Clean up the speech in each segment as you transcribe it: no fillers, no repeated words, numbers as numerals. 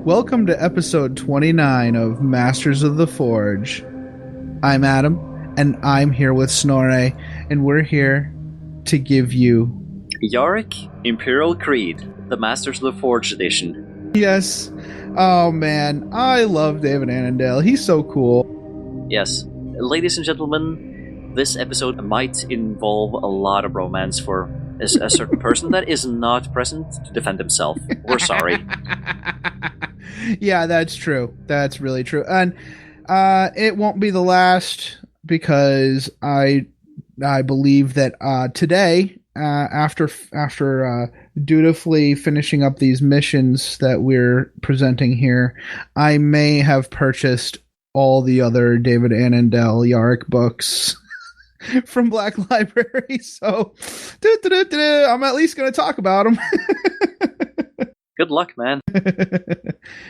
Welcome to episode 29 of Masters of the Forge. I'm Adam, and I'm here with Snorre, and we're here to give you... Yarrick, Imperial Creed, the Masters of the Forge edition. Yes. Oh man, I love David Annandale. He's so cool. Yes. Ladies and gentlemen, this episode might involve a lot of romance for a certain person that is not present to defend himself. We're sorry. Yeah, that's true. That's really true. And it won't be the last, because I believe that today, after dutifully finishing up these missions that we're presenting here, I may have purchased all the other David Annandale Yarrick books from Black Library. So I'm at least going to talk about them. Good luck, man.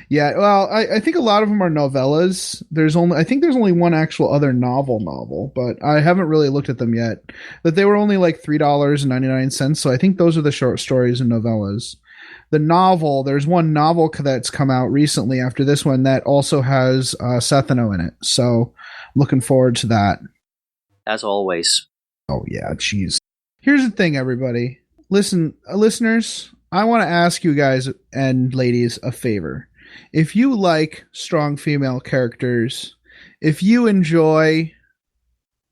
Yeah, well, I think a lot of them are novellas. I think there's only one actual other novel, but I haven't really looked at them yet. But they were only like $3.99, so I think those are the short stories and novellas. The novel, there's one novel that's come out recently after this one that also has Sethano in it. So I'm looking forward to that. As always. Oh yeah, jeez. Here's the thing, everybody. Listen, listeners, I want to ask you guys and ladies a favor. If you like strong female characters, if you enjoy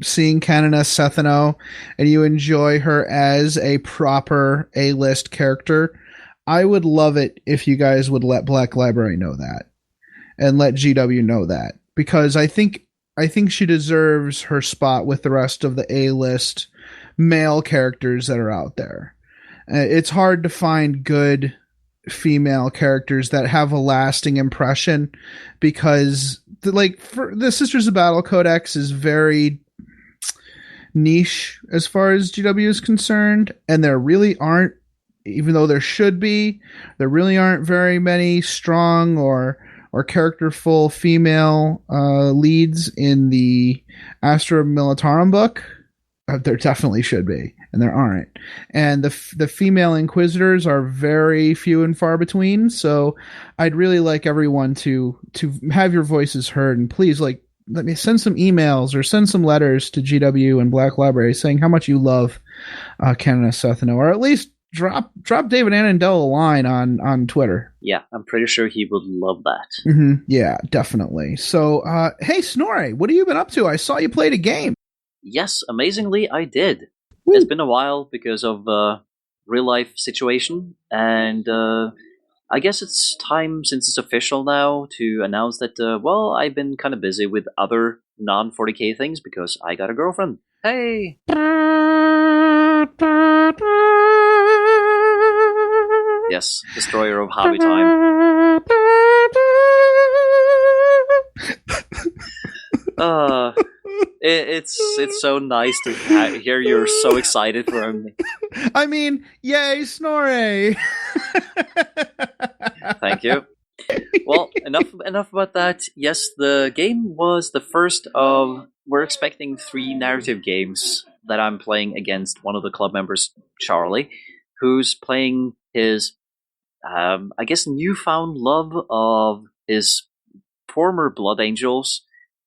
seeing Kanana Sethano and you enjoy her as a proper A-list character, I would love it if you guys would let Black Library know that and let GW know that, because I think she deserves her spot with the rest of the A-list male characters that are out there. It's hard to find good female characters that have a lasting impression, because for the Sisters of Battle Codex is very niche as far as GW is concerned, and there really aren't, even though there should be, there really aren't very many strong or characterful female leads in the Astra Militarum book. There definitely should be, and there aren't. And the female Inquisitors are very few and far between, so I'd really like everyone to have your voices heard, and please, let me send some emails or send some letters to GW and Black Library saying how much you love Kanana Sethano, or at least drop David Annandale a line on Twitter. Yeah, I'm pretty sure he would love that. Mm-hmm. Yeah, definitely. So, hey, Snorre, what have you been up to? I saw you played a game. Yes, amazingly, I did. Woo. It's been a while because of real life situation, and I guess it's time, since it's official now, to announce that, I've been kind of busy with other non-40k things because I got a girlfriend. Hey! Yes, destroyer of hobby time. It's so nice to hear you're so excited for me. I mean, yay, Snorre! Thank you. Well, enough about that. Yes, the game was the first of... We're expecting 3 narrative games that I'm playing against one of the club members, Charlie, who's playing his, I guess, newfound love of his former Blood Angels,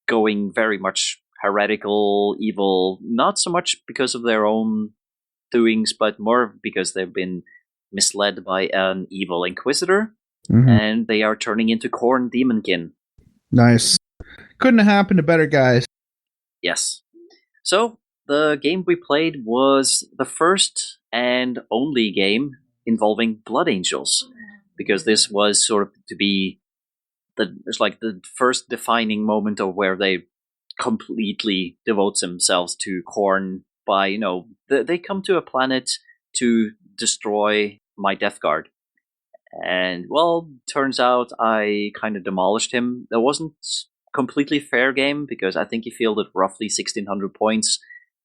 going very much heretical, evil, not so much because of their own doings, but more because they've been misled by an evil Inquisitor, and they are turning into Khorne Demonkin. Nice. Couldn't have happened to better guys. Yes. So, the game we played was the first and only game involving Blood Angels, because this was sort of to be the first defining moment of where they completely devote themselves to Khorne by, they come to a planet to destroy my Death Guard. And, turns out I kind of demolished him. There wasn't completely fair game, because I think he fielded roughly 1,600 points,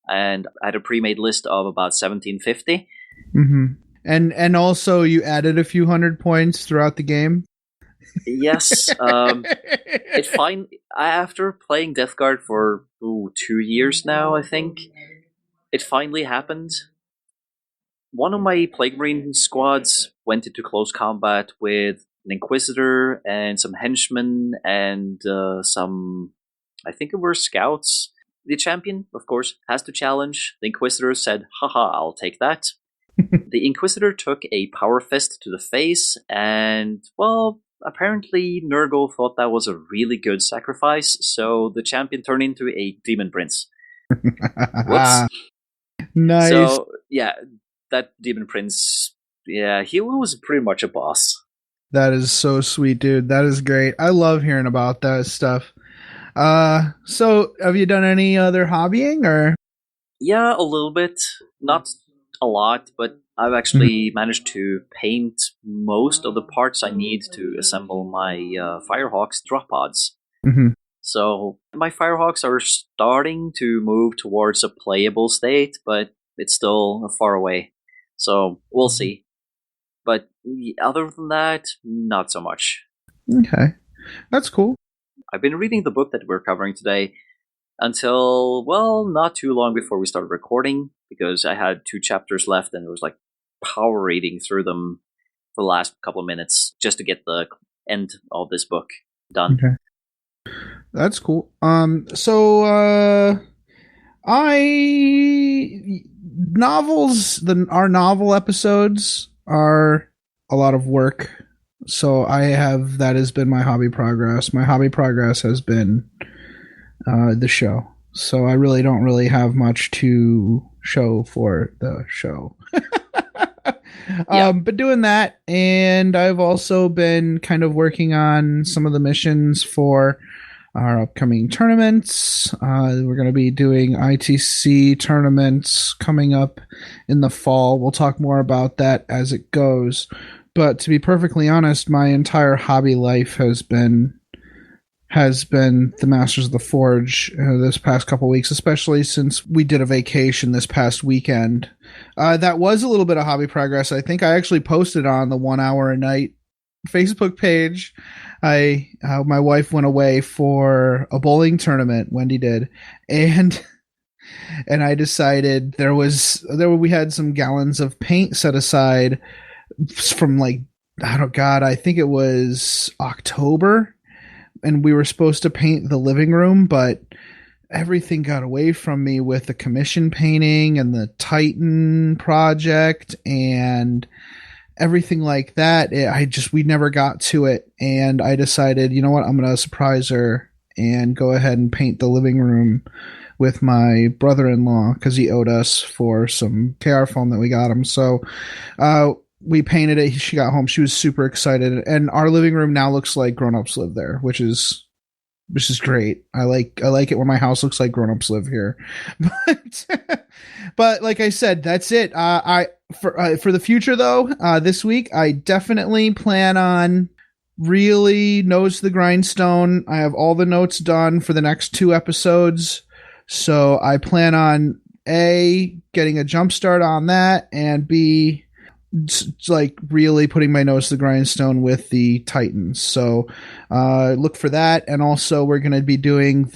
and I had a pre-made list of about 1,750. Mm-hmm. And also you added a few hundred points throughout the game? Yes. After playing Death Guard for 2 years now, I think, it finally happened. One of my Plague Marine squads went into close combat with an Inquisitor and some henchmen and some, I think it were scouts. The champion, of course, has to challenge. The Inquisitor said, haha, I'll take that. The Inquisitor took a power fist to the face, and, well, apparently Nurgle thought that was a really good sacrifice, so the champion turned into a demon prince. Whoops. Nice. So, yeah, that demon prince, yeah, he was pretty much a boss. That is so sweet, dude. That is great. I love hearing about that stuff. So have you done any other hobbying or? Yeah, a little bit. Not a lot, but I've actually managed to paint most of the parts I need to assemble my Firehawks drop pods. Mm-hmm. So my Firehawks are starting to move towards a playable state, but it's still far away. So we'll see. But other than that, not so much. Okay. That's cool. I've been reading the book that we're covering today until, well, not too long before we started recording, because I had 2 chapters left and it was like power reading through them for the last couple of minutes just to get the end of this book done. Okay. That's cool. Our novel episodes are a lot of work. So that has been my hobby progress. My hobby progress has been the show. So I really don't have much to show for the show. Yeah. But doing that, and I've also been kind of working on some of the missions for our upcoming tournaments. We're going to be doing ITC tournaments coming up in the fall. We'll talk more about that as it goes. But to be perfectly honest, my entire hobby life has been the Masters of the Forge this past couple weeks, especially since we did a vacation this past weekend. That was a little bit of hobby progress. I think I actually posted on the 1 hour a night Facebook page. My wife went away for a bowling tournament. Wendy did, and I decided we had some gallons of paint set aside from I think it was October, and we were supposed to paint the living room, but everything got away from me with the commission painting and the Titan project and everything like that. We never got to it, and I decided, you know what, I'm going to surprise her and go ahead and paint the living room with my brother-in-law because he owed us for some KR foam that we got him. So we painted it. She got home. She was super excited, and our living room now looks like grown-ups live there, which is great. I like it when my house looks like grown-ups live here. But like I said, that's it. For the future though, this week I definitely plan on really nose to the grindstone. I have all the notes done for the next 2 episodes, so I plan on A, getting a jump start on that, and B, really putting my nose to the grindstone with the Titans. So look for that. And also we're going to be doing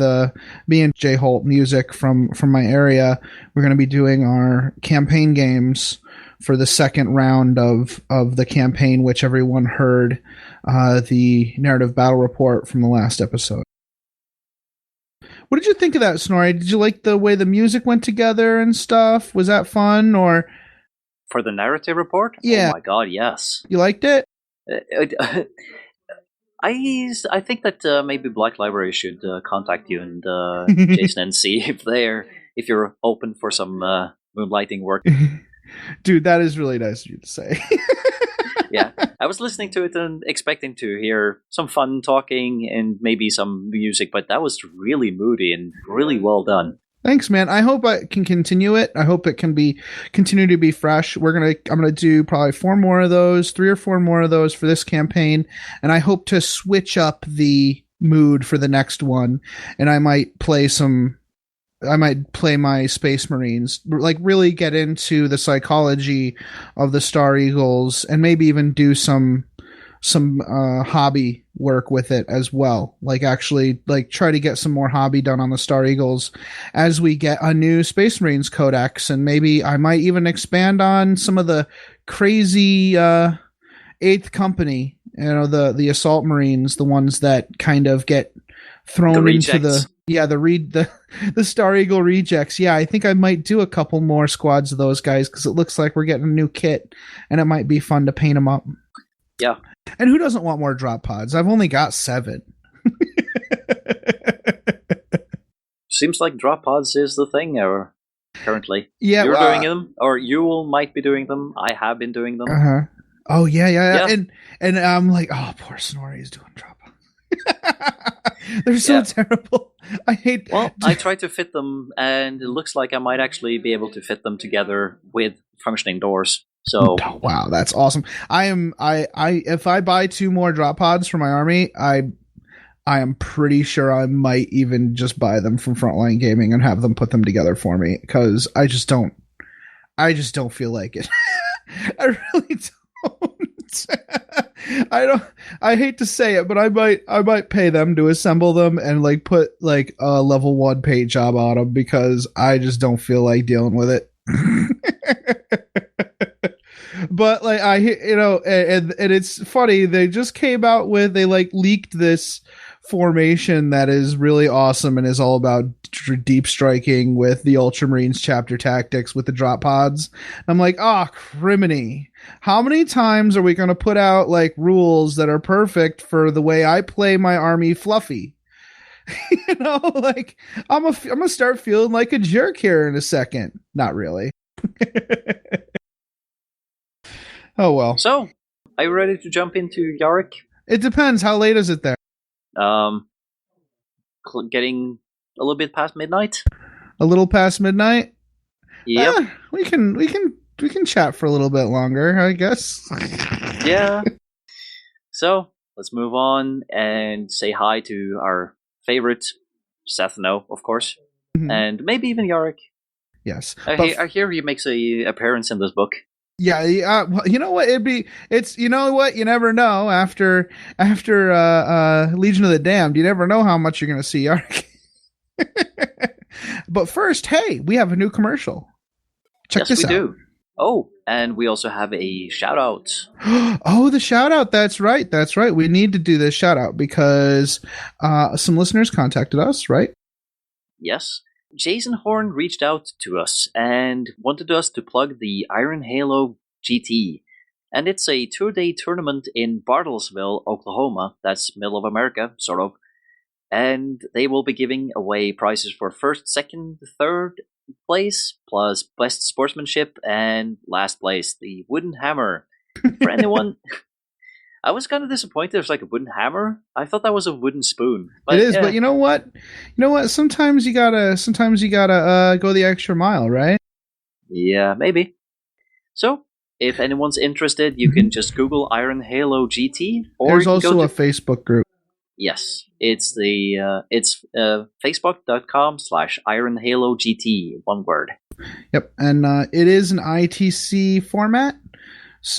me and Jay Holt music from my area. We're going to be doing our campaign games for the second round of the campaign, which everyone heard the narrative battle report from the last episode. What did you think of that, Snorri? Did you like the way the music went together and stuff? Was that fun? Or for the narrative report? Yeah. Oh my god, yes. You liked it? I think that maybe Black Library should contact you and Jason and see if you're open for some moonlighting work. Dude, that is really nice of you to say. Yeah, I was listening to it and expecting to hear some fun talking and maybe some music, but that was really moody and really well done. Thanks, man. I hope I can continue it. I hope it can continue to be fresh. I'm gonna do probably 3 or 4 more of those for this campaign, and I hope to switch up the mood for the next one. And I might play my Space Marines, like really get into the psychology of the Star Eagles, and maybe even do some hobby work with it as well. Like actually try to get some more hobby done on the Star Eagles as we get a new Space Marines Codex. And maybe I might even expand on some of the crazy Eighth Company, the assault marines, the ones that kind of get thrown into the Star Eagle rejects. Yeah, I think I might do a couple more squads of those guys because it looks like we're getting a new kit, and it might be fun to paint them up. Yeah. And who doesn't want more drop pods? I've only got 7. Seems like drop pods is the thing currently. Yeah, you're doing them, or you might be doing them. I have been doing them. Uh-huh. Oh yeah. And I'm like, oh, poor Snorri's doing drop pods. They're so terrible. I hate. Well, I tried to fit them, and it looks like I might actually be able to fit them together with functioning doors. So wow, that's awesome. If I buy 2 more drop pods for my army, I am pretty sure I might even just buy them from Frontline Gaming and have them put them together for me because I just don't feel like it. I really don't. I hate to say it, but I might pay them to assemble them and like put like a level 1 paint job on them because I just don't feel like dealing with it. But like and it's funny, they just came out with, they like leaked this formation that is really awesome and is all about deep striking with the Ultramarines chapter tactics with the drop pods. And I'm like, criminy. How many times are we going to put out like rules that are perfect for the way I play my army fluffy? Like I'm gonna start feeling like a jerk here in a second. Not really. Oh well. So, are you ready to jump into Yarrick? It depends. How late is it there? Getting a little bit past midnight. A little past midnight. Yep. We can chat for a little bit longer, I guess. Yeah. So let's move on and say hi to our favorite Seth. No, of course, and maybe even Yarrick. Yes. I hear he makes a appearance in this book. Yeah, well, you know what? You know what? You never know after Legion of the Damned. You never know how much you're going to see Yarrick. But first, hey, we have a new commercial. Check this out. Yes, we do. Oh, and we also have a shout out. Oh, the shout out. That's right. We need to do this shout out because some listeners contacted us, right? Yes. Jason Horn reached out to us and wanted us to plug the Iron Halo GT. And it's a 2-day tournament in Bartlesville, Oklahoma. That's middle of America, sort of. And they will be giving away prizes for first, second, third place, plus best sportsmanship, and last place, the wooden hammer. For anyone... I was kind of disappointed there's like a wooden hammer. I thought that was a wooden spoon. But, it is, but you know what? Sometimes you gotta go the extra mile, right? Yeah, maybe. So, if anyone's interested, you can just Google Iron Halo GT. Or there's also a Facebook group. Yes, it's facebook.com/Iron Halo GT, one word. Yep, and it is an ITC format.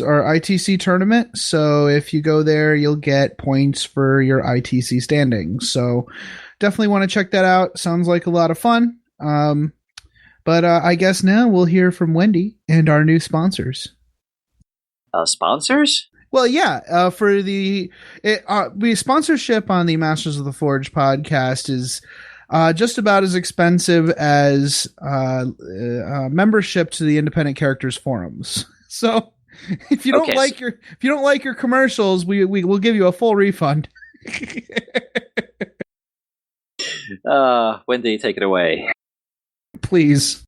Or ITC tournament, so if you go there, you'll get points for your ITC standings. So definitely want to check that out. Sounds like a lot of fun. But I guess now we'll hear from Wendy and our new sponsors. Sponsors? Well, yeah. For the sponsorship on the Masters of the Forge podcast is just about as expensive as membership to the Independent Characters forums. So. If you don't like your commercials, we will give you a full refund. Wendy, take it away. Please.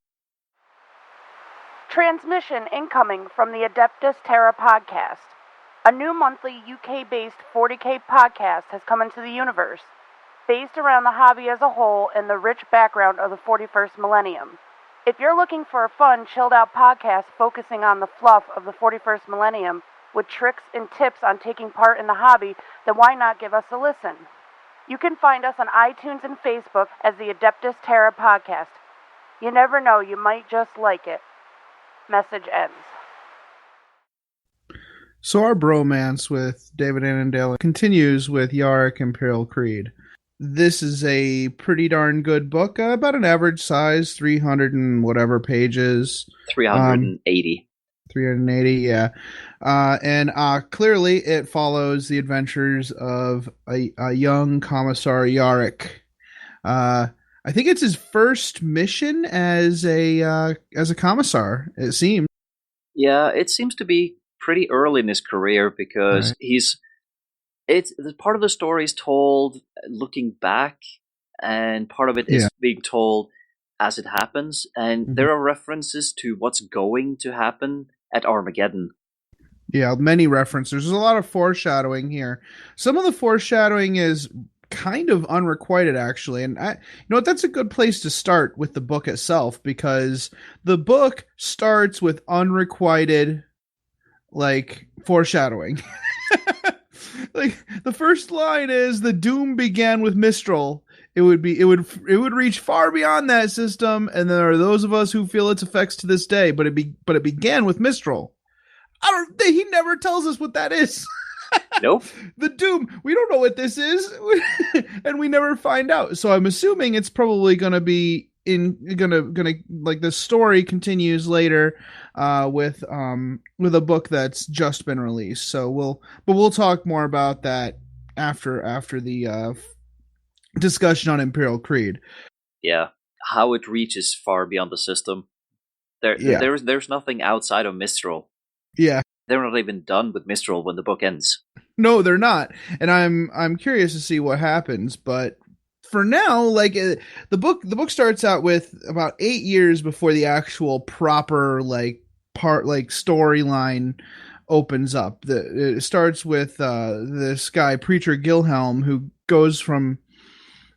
Transmission incoming from the Adeptus Terra podcast. A new monthly UK-based 40K podcast has come into the universe, based around the hobby as a whole and the rich background of the 41st millennium. If you're looking for a fun, chilled-out podcast focusing on the fluff of the 41st millennium with tricks and tips on taking part in the hobby, then why not give us a listen? You can find us on iTunes and Facebook as the Adeptus Terra podcast. You never know, you might just like it. Message ends. So our bromance with David Annandale continues with Yarrick Imperial Creed. This is a pretty darn good book, about an average size, 300 and whatever pages. 380. 380, yeah. And clearly it follows the adventures of a young Commissar Yarrick. I think it's his first mission as a commissar, it seems. Yeah, it seems to be pretty early in his career because Right. it's part of the story is told looking back, and part of it Yeah. is being told as it happens, and Mhm. there are references to what's going to happen at Armageddon. Yeah, many references. There's a lot of foreshadowing here. Some of the foreshadowing is kind of unrequited, actually. And what, that's a good place to start with the book itself, because the book starts with unrequited, like, foreshadowing. Like, the first line is, the doom began with Mistral. It would reach far beyond that system, and there are those of us who feel its effects to this day, but it began with Mistral. He never tells us what that is. Nope. The doom, we don't know what this is. And we never find out. So I'm assuming it's probably going to be gonna like, the story continues later with a book that's just been released. So we'll talk more about that after the discussion on Imperial Creed. Yeah, how it reaches far beyond the system. Yeah. There's nothing outside of Mistral. Yeah. They're not even done with Mistral when the book ends. No, they're not. And I'm curious to see what happens, but for now, like, the book starts out with about 8 years before the actual proper, like, storyline opens up. It starts with this guy, Preacher Gilhelm, who goes from,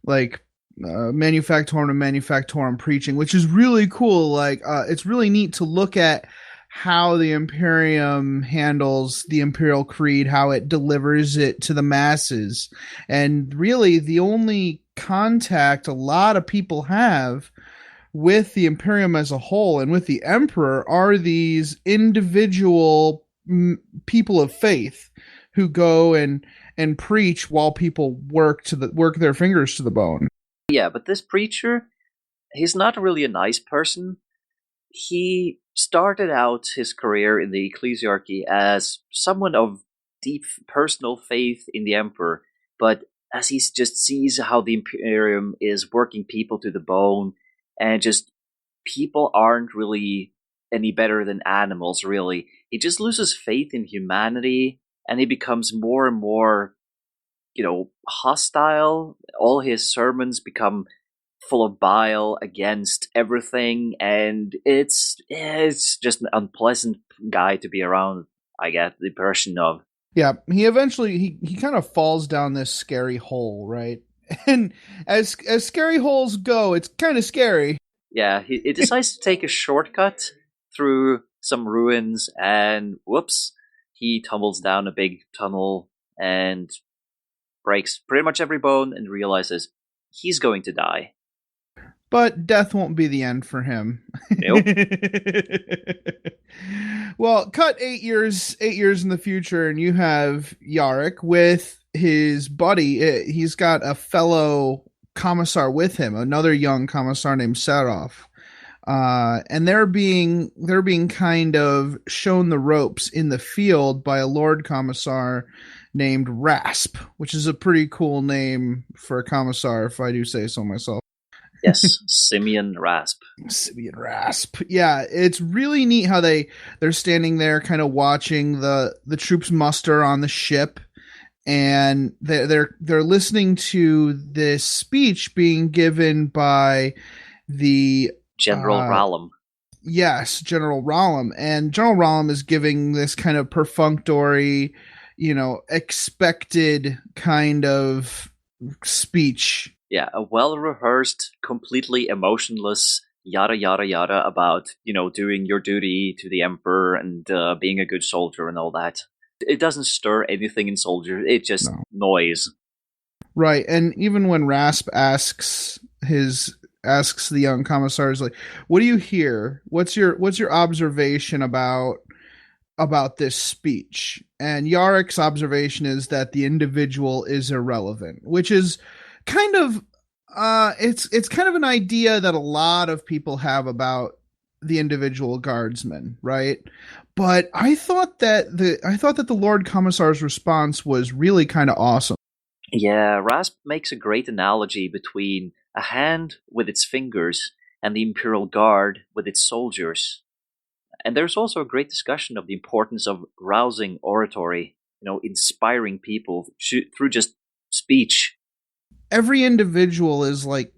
like, manufactorum to manufactorum preaching, which is really cool. Like, it's really neat to look at how the Imperium handles the Imperial Creed, how it delivers it to the masses. And really, the only contact a lot of people have with the Imperium as a whole and with the Emperor are these individual people of faith who go and preach while people work their fingers to the bone. Yeah, but this preacher, he's not really a nice person. He started out his career in the ecclesiarchy as someone of deep personal faith in the emperor, but as he just sees how the Imperium is working people to the bone, and just people aren't really any better than animals, really, he just loses faith in humanity, and he becomes more and more, hostile. All his sermons become full of bile against everything, and it's just an unpleasant guy to be around. I get the impression of. Yeah, he eventually he kind of falls down this scary hole, right? And as scary holes go, it's kind of scary. Yeah, he decides to take a shortcut through some ruins, and whoops, he tumbles down a big tunnel and breaks pretty much every bone and realizes he's going to die. But death won't be the end for him. Nope. Well, cut 8 years in the future, and you have Yarrick with his buddy. He's got a fellow commissar with him, another young commissar named Sarov. And they're being kind of shown the ropes in the field by a Lord Commissar named Rasp, which is a pretty cool name for a commissar, if I do say so myself. Yes, Simeon Rasp. Simeon Rasp. Yeah, it's really neat how they're standing there kind of watching the troops muster on the ship, and they're listening to this speech being given by the General Rallum. Yes, General Rallum. And General Rallum is giving this kind of perfunctory, expected kind of speech. Yeah, a well-rehearsed, completely emotionless yada yada yada about, doing your duty to the Emperor and being a good soldier and all that. It doesn't stir anything in soldiers, it's just noise. Right, and even when Rasp asks the young commissars, like, what do you hear? What's your observation about this speech? And Yarrick's observation is that the individual is irrelevant, which is kind of it's kind of an idea that a lot of people have about the individual guardsmen, right? But I thought that the Lord Commissar's response was really kind of awesome. Yeah, Rasp makes a great analogy between a hand with its fingers and the Imperial Guard with its soldiers. And there's also a great discussion of the importance of rousing oratory, inspiring people through just speech. Every individual is like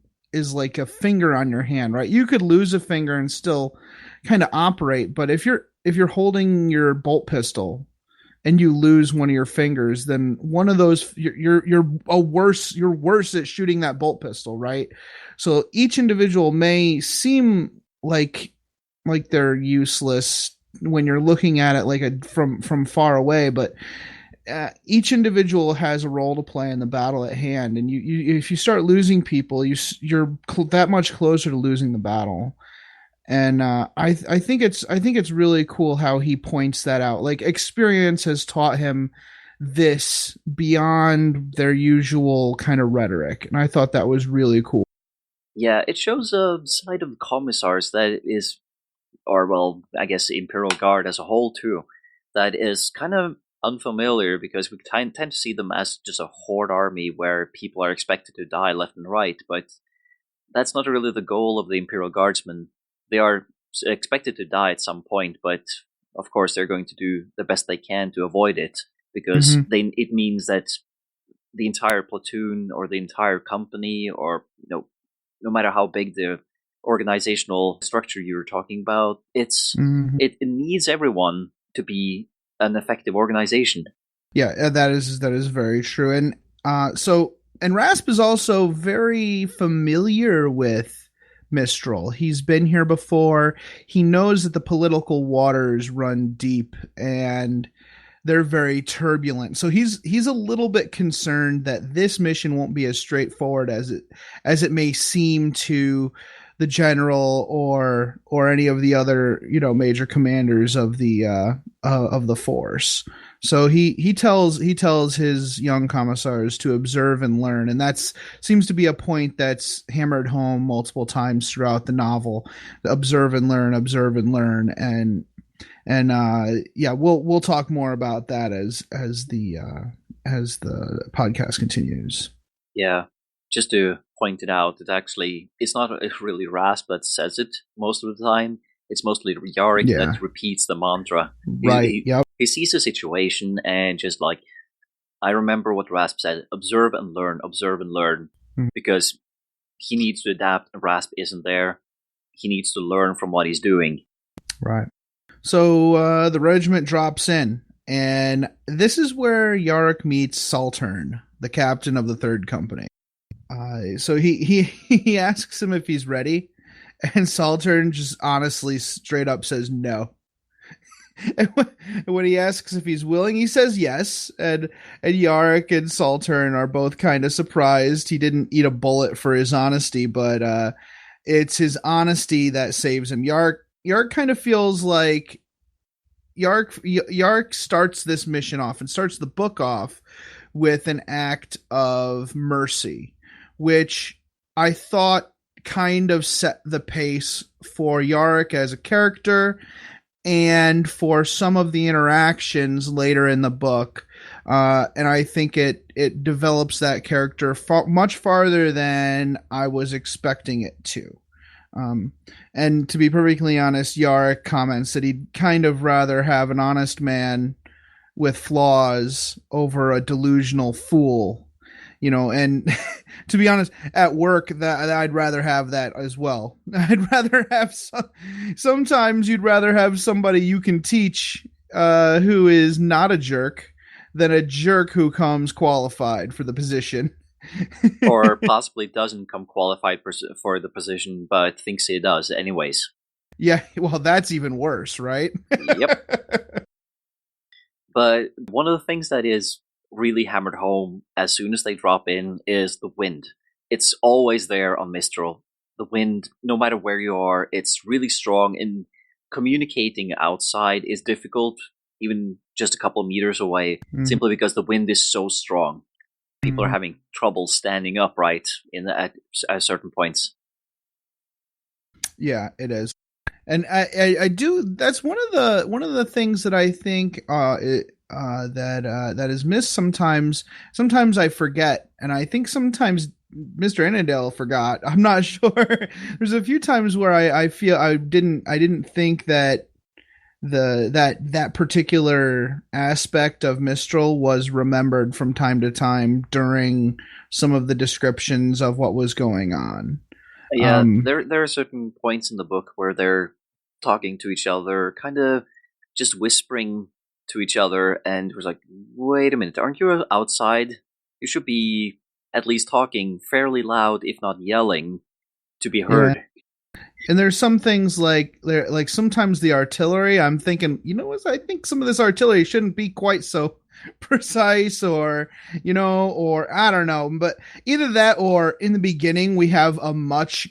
a finger on your hand, right? You could lose a finger and still kind of operate, but if you're holding your bolt pistol and you lose one of your fingers, then one of those you're worse at shooting that bolt pistol, right? So each individual may seem like they're useless when you're looking at it like from far away, but each individual has a role to play in the battle at hand, and you if you start losing people, you're that much closer to losing the battle. And I think it's really cool how he points that out. Like, experience has taught him this beyond their usual kind of rhetoric, and I thought that was really cool. Yeah, it shows a side of the commissars that is, or well, I guess the Imperial Guard as a whole too, that is kind of unfamiliar, because we tend to see them as just a horde army where people are expected to die left and right, but that's not really the goal of the Imperial Guardsmen. They are expected to die at some point, but of course they're going to do the best they can to avoid it, because it means that the entire platoon or the entire company, or no matter how big the organizational structure you're talking about, it needs everyone to be an effective organization. Yeah, that is very true. And and Rasp is also very familiar with Mistral. He's been here before. He knows that the political waters run deep and they're very turbulent. So he's a little bit concerned that this mission won't be as straightforward as it may seem to the general or any of the other major commanders of the force. So he tells his young commissars to observe and learn, and that's seems to be a point that's hammered home multiple times throughout the novel. Observe and learn, and yeah, we'll talk more about that as the podcast continues. Yeah, just to point it out, it's not really Rasp that says it most of the time. It's mostly Yarrick that repeats the mantra. Right. He sees the situation and just like, I remember what Rasp said: observe and learn, because he needs to adapt. Rasp isn't there. He needs to learn from what he's doing. Right. So the regiment drops in, and this is where Yarrick meets Saltern, the captain of the 3rd Company. So he asks him if he's ready, and Saltern just honestly straight up says no. And when he asks if he's willing, he says yes. And Yarrick and Saltern are both kind of surprised. He didn't eat a bullet for his honesty, but it's his honesty that saves him. Yarrick kind of feels like Yarrick starts this mission off and starts the book off with an act of mercy, which I thought kind of set the pace for Yarrick as a character and for some of the interactions later in the book. And I think it develops that character much farther than I was expecting it to. And to be perfectly honest, Yarrick comments that he'd kind of rather have an honest man with flaws over a delusional fool, and to be honest, at work, that I'd rather have that as well. I'd rather have sometimes you'd rather have somebody you can teach who is not a jerk than a jerk who comes qualified for the position. Or possibly doesn't come qualified for the position, but thinks he does anyways. Yeah, well, that's even worse, right? Yep. But one of the things that is really hammered home as soon as they drop in is the wind. It's always there on Mistral. The wind, no matter where you are, it's really strong, and communicating outside is difficult, even just a couple of meters away, simply because the wind is so strong. People are having trouble standing upright at certain points. Yeah, it is. And I do. That's one of the things that I think that is missed sometimes. Sometimes I forget, and I think sometimes Mr. Annandale forgot. I'm not sure. There's a few times where I feel I didn't think that that particular aspect of Mistral was remembered from time to time during some of the descriptions of what was going on. Yeah, Um, there are certain points in the book where they're talking to each other, kind of just whispering to each other, and was like, "Wait a minute, aren't you outside? You should be at least talking fairly loud, if not yelling, to be yeah. heard." And there's some things like sometimes the artillery. I'm thinking, I think some of this artillery shouldn't be quite so precise, or or I don't know. But either that, or in the beginning we have a much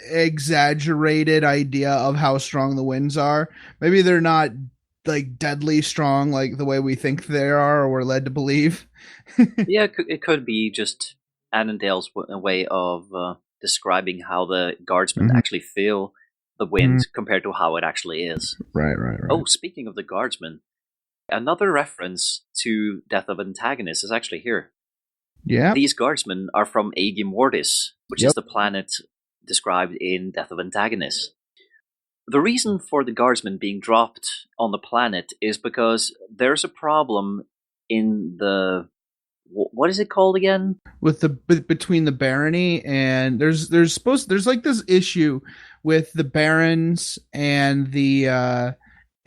exaggerated idea of how strong the winds are. Maybe they're not like deadly strong like the way we think they are, or we're led to believe. Yeah, it could be just Annandale's way of describing how the guardsmen Mhm. actually feel the wind compared to how it actually is. Right. Oh, speaking of the guardsmen, another reference to Death of Antagonist is actually here. Yeah. These guardsmen are from Aegis Mortis, which is Yep. the planet described in Death of Antagonist. The reason for the guardsmen being dropped on the planet is because there's a problem in the what is it called again? With the between the barony, and there's like this issue with the barons and the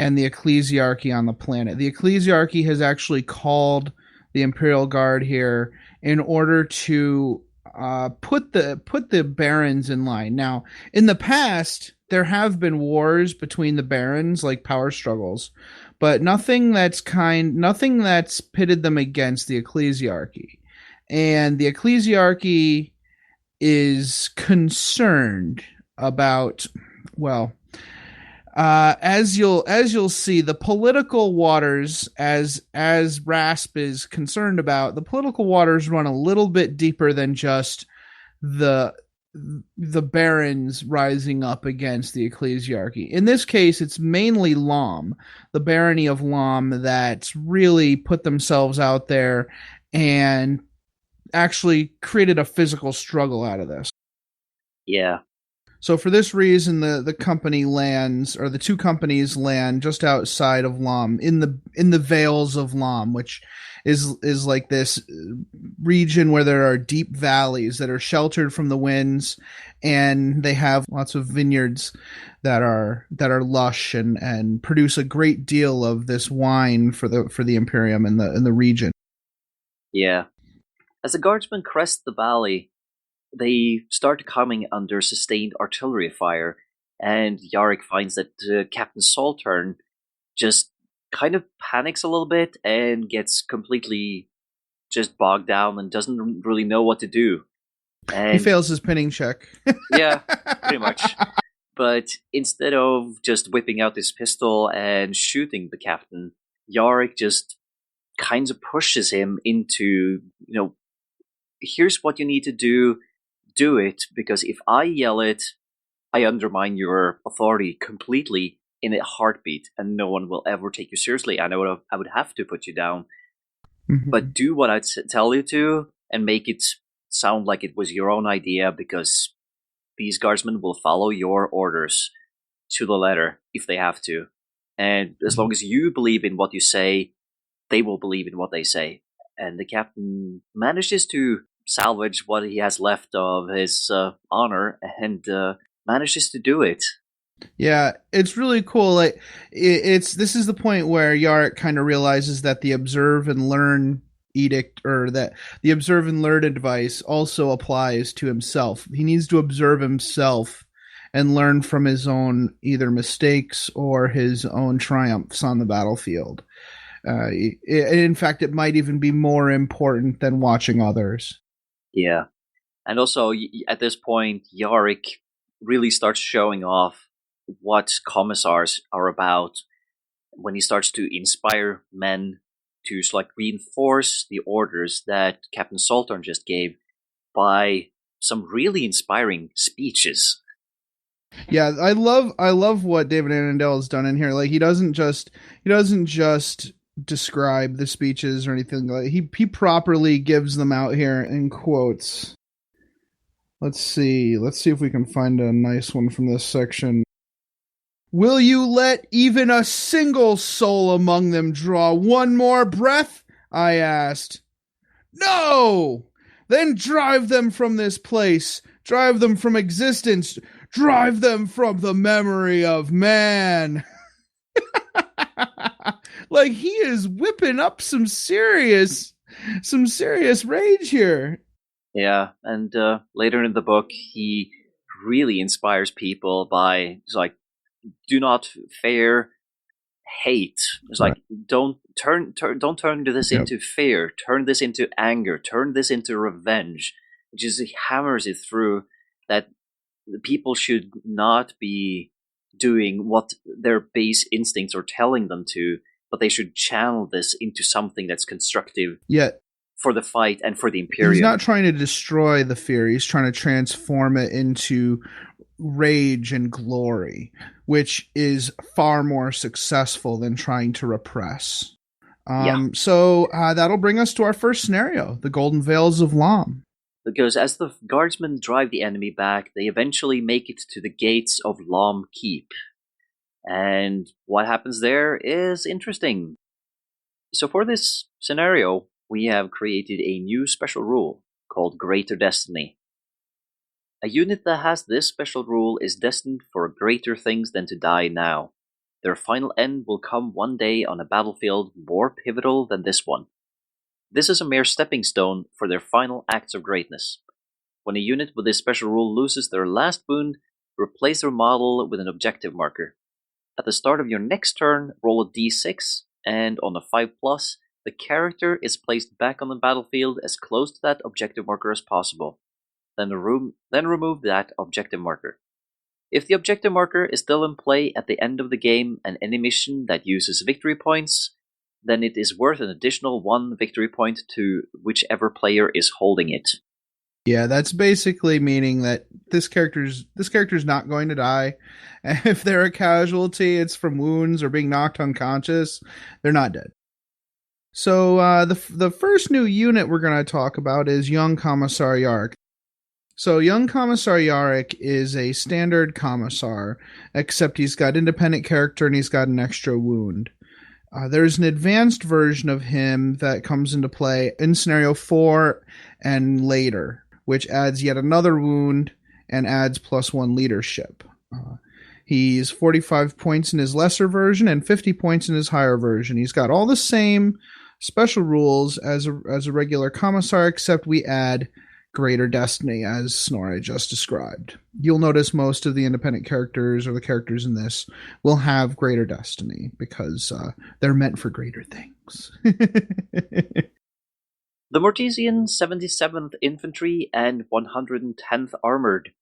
ecclesiarchy on the planet. The ecclesiarchy has actually called the Imperial Guard here in order to put the barons in line. Now, in the past, there have been wars between the barons, like power struggles, but nothing that's pitted them against the ecclesiarchy. And the ecclesiarchy is concerned about, well, as you'll see, the political waters, as Rasp is concerned about, the political waters run a little bit deeper than just the the barons rising up against the ecclesiarchy. In this case, it's mainly Lom, the barony of Lom, that's really put themselves out there and actually created a physical struggle out of this. Yeah, So for this reason, the company lands, or the two companies land just outside of Lom, in the Vales of Lom, which is like this region where there are deep valleys that are sheltered from the winds, and they have lots of vineyards that are lush and produce a great deal of this wine for the Imperium in the region. yeah. As the guardsmen crest the valley, they start coming under sustained artillery fire, and Yarrick finds that Captain Saltern just kind of panics a little bit and gets completely just bogged down and doesn't really know what to do. He And fails his pinning check. yeah, pretty much. But instead of just whipping out his pistol and shooting the captain, Yarrick just kind of pushes him into, here's what you need to do it, because if I yell it, I undermine your authority completely in a heartbeat, and no one will ever take you seriously. I know I would have to put you down, but do what I tell you to, and make it sound like it was your own idea, because these guardsmen will follow your orders to the letter if they have to. And as long as you believe in what you say, they will believe in what they say. And the captain manages to salvage what he has left of his honor, and manages to do it. Yeah, it's really cool. Like, it's this is the point where Yarrick kind of realizes that the observe and learn edict, or that the observe and learn advice also applies to himself. He needs to observe himself and learn from his own either mistakes or his own triumphs on the battlefield. In fact, it might even be more important than watching others. Yeah. And also, at this point, Yarrick really starts showing off what commissars are about when he starts to inspire men to reinforce the orders that Captain Saltern just gave by some really inspiring speeches. Yeah, I love what David Annandale has done in here. Like he doesn't just describe the speeches or anything like he properly gives them out here in quotes. Let's see. Let's see if we can find a nice one from this section. Will you let even a single soul among them draw one more breath? I asked. No! Then drive them from this place. Drive them from existence. Drive them from the memory of man. Like he is whipping up some serious rage here. Yeah, and later in the book, he really inspires people by it's like, do not fear hate. It's like don't turn this Yep. into fear. Turn this into anger. Turn this into revenge. Just hammers it through that the people should not be doing what their base instincts are telling them to, but they should channel this into something that's constructive Yet for the fight and for the he's Imperium. not trying to destroy the fear. He's trying to transform it into rage and glory, which is far more successful than trying to repress. So that'll bring us to our first scenario, the Golden Veils of Lam. Because as the guardsmen drive the enemy back, they eventually make it to the gates of Lom Keep. And what happens there is interesting. So for this scenario, we have created a new special rule called Greater Destiny. A unit that has this special rule is destined for greater things than to die now. Their final end will come one day on a battlefield more pivotal than this one. This is a mere stepping stone for their final acts of greatness. When a unit with this special rule loses their last wound, replace their model with an objective marker. At the start of your next turn, roll a d6, and on a 5+, the character is placed back on the battlefield as close to that objective marker as possible. Then remove that objective marker. If the objective marker is still in play at the end of the game and any mission that uses victory points, then it is worth an additional 1 victory point to whichever player is holding it. Yeah, that's basically meaning that this character's not going to die. And if they're a casualty, it's from wounds or being knocked unconscious. They're not dead. So the first new unit we're going to talk about is Young Commissar Yarrick. So Young Commissar Yarrick is a standard commissar, except he's got independent character and he's got an extra wound. There's an advanced version of him that comes into play in Scenario 4 and later, which adds yet another wound and adds +1 leadership. He's 45 points in his lesser version and 50 points in his higher version. He's got all the same special rules as a regular commissar, except we add Greater Destiny, as Snorri just described. You'll notice most of the independent characters or the characters in this will have Greater Destiny because they're meant for greater things. The Mortesian 77th Infantry and 110th Armored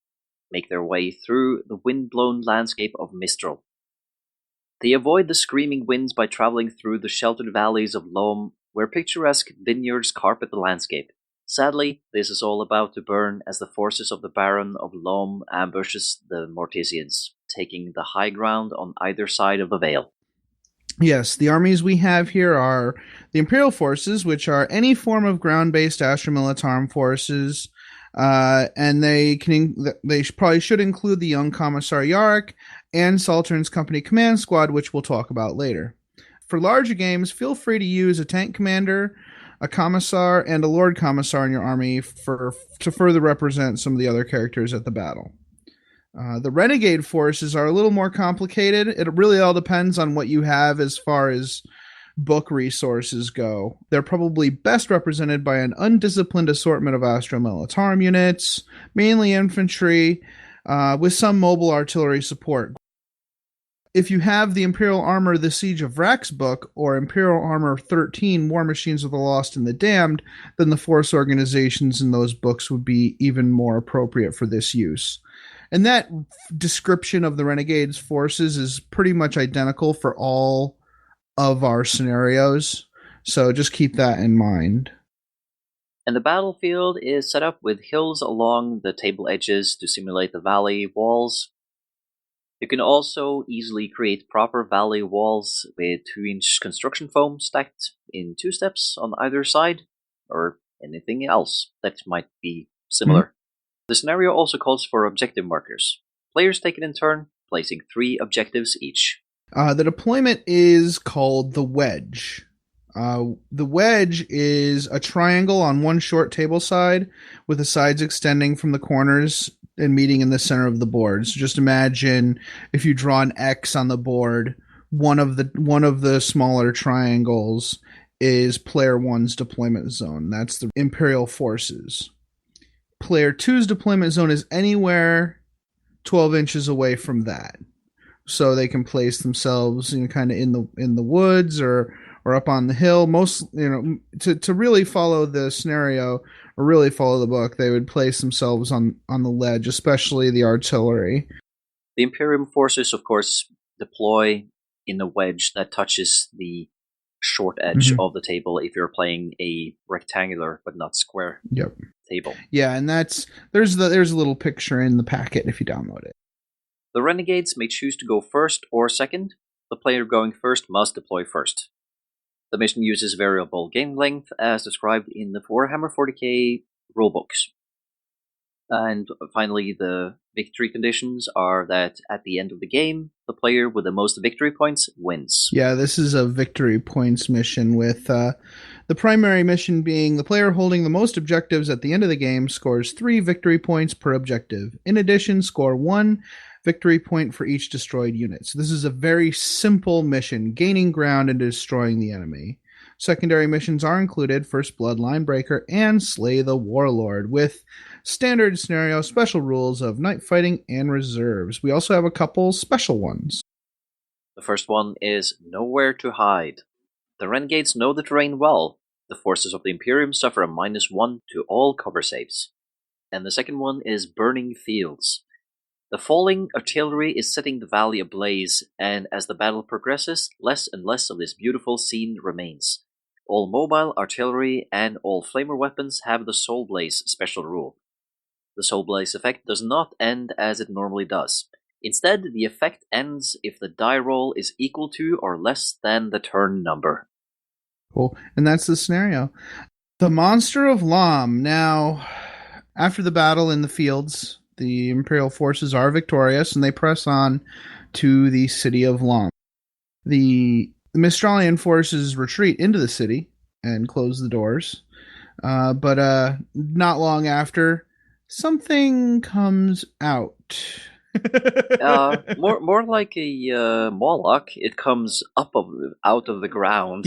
make their way through the wind-blown landscape of Mistral. They avoid the screaming winds by traveling through the sheltered valleys of Loam, where picturesque vineyards carpet the landscape. Sadly, this is all about to burn as the forces of the Baron of Loam ambushes the Mortesians, taking the high ground on either side of the Vale. Yes, the armies we have here are the Imperial forces, which are any form of ground-based Astra Militarum forces, and they probably should include the Young Commissar Yarrick and Saltern's Company Command Squad, which we'll talk about later. For larger games, feel free to use a tank commander, a commissar, and a lord commissar in your army to further represent some of the other characters at the battle. The renegade forces are a little more complicated. It really all depends on what you have as far as book resources go. They're probably best represented by an undisciplined assortment of Astra Militarum units, mainly infantry, with some mobile artillery support. If you have the Imperial Armor The Siege of Vrax book or Imperial Armor 13 War Machines of the Lost and the Damned, then the force organizations in those books would be even more appropriate for this use. And that description of the Renegade's forces is pretty much identical for all of our scenarios, so just keep that in mind. And the battlefield is set up with hills along the table edges to simulate the valley walls. You can also easily create proper valley walls with 2-inch construction foam stacked in 2 steps on either side, or anything else that might be similar. The scenario also calls for objective markers. Players take it in turn, placing 3 objectives each. The deployment is called the wedge. The wedge is a triangle on one short table side with the sides extending from the corners and meeting in the center of the board. So just imagine if you draw an X on the board, one of the smaller triangles is player 1's deployment zone. That's the Imperial forces. Player 2's deployment zone is anywhere 12 inches away from that. So they can place themselves, kind of in the woods or up on the hill. Most, to really follow the scenario or really follow the book, they would place themselves on the ledge, especially the artillery. The Imperium forces, of course, deploy in a wedge that touches the short edge of the table if you're playing a rectangular but not square table. Yeah, and there's a little picture in the packet if you download it. The renegades may choose to go first or second. The player going first must deploy first. The mission uses variable game length as described in the Warhammer 40k rulebooks. And finally, the victory conditions are that at the end of the game, the player with the most victory points wins. Yeah, this is a victory points mission with the primary mission being the player holding the most objectives at the end of the game scores 3 victory points per objective. In addition, score 1 victory point for each destroyed unit. So this is a very simple mission, gaining ground and destroying the enemy. Secondary missions are included, First Blood, Linebreaker, and Slay the Warlord, with standard scenario special rules of night fighting and reserves. We also have a couple special ones. The first one is Nowhere to Hide. The Renegades know the terrain well. The forces of the Imperium suffer a -1 to all cover saves. And the second one is Burning Fields. The falling artillery is setting the valley ablaze, and as the battle progresses, less and less of this beautiful scene remains. All mobile artillery and all flamer weapons have the Soul Blaze special rule. The Soul Blaze effect does not end as it normally does. Instead, the effect ends if the die roll is equal to or less than the turn number. Cool, and that's the scenario. The Monster of Lam. Now, after the battle in the fields, the Imperial forces are victorious, and they press on to the city of Lam. The Mistralian forces retreat into the city and close the doors. But not long after, something comes out. More like a Moloch. It comes out of the ground.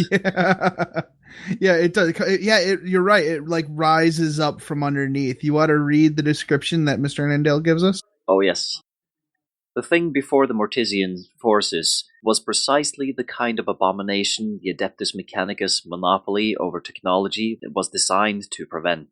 Yeah, it does. Yeah, you're right. It like rises up from underneath. You want to read the description that Mr. Annandale gives us? Oh yes. The thing before the Mortisian forces was precisely the kind of abomination the Adeptus Mechanicus monopoly over technology was designed to prevent.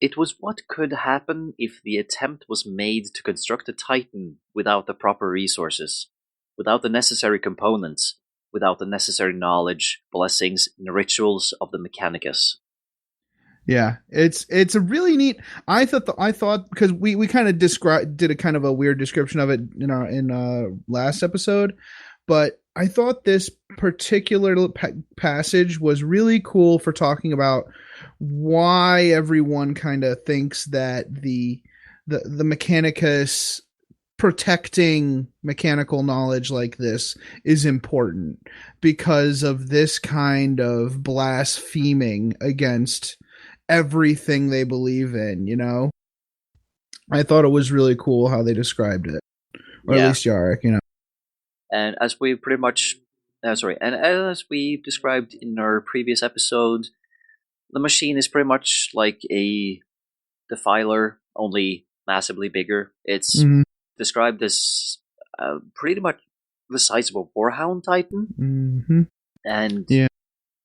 It was what could happen if the attempt was made to construct a Titan without the proper resources, without the necessary components, without the necessary knowledge, blessings, and rituals of the Mechanicus. Yeah, it's a really neat. I thought because we kind of did a kind of a weird description of it in last episode, but I thought this particular passage was really cool for talking about why everyone kind of thinks that the Mechanicus protecting mechanical knowledge like this is important because of this kind of blaspheming against everything they believe in, I thought it was really cool how they described it, or at least Yarrick, And as we pretty much, and as we described in our previous episode, the machine is pretty much like a defiler, only massively bigger. It's described as pretty much the size of a Warhound Titan, and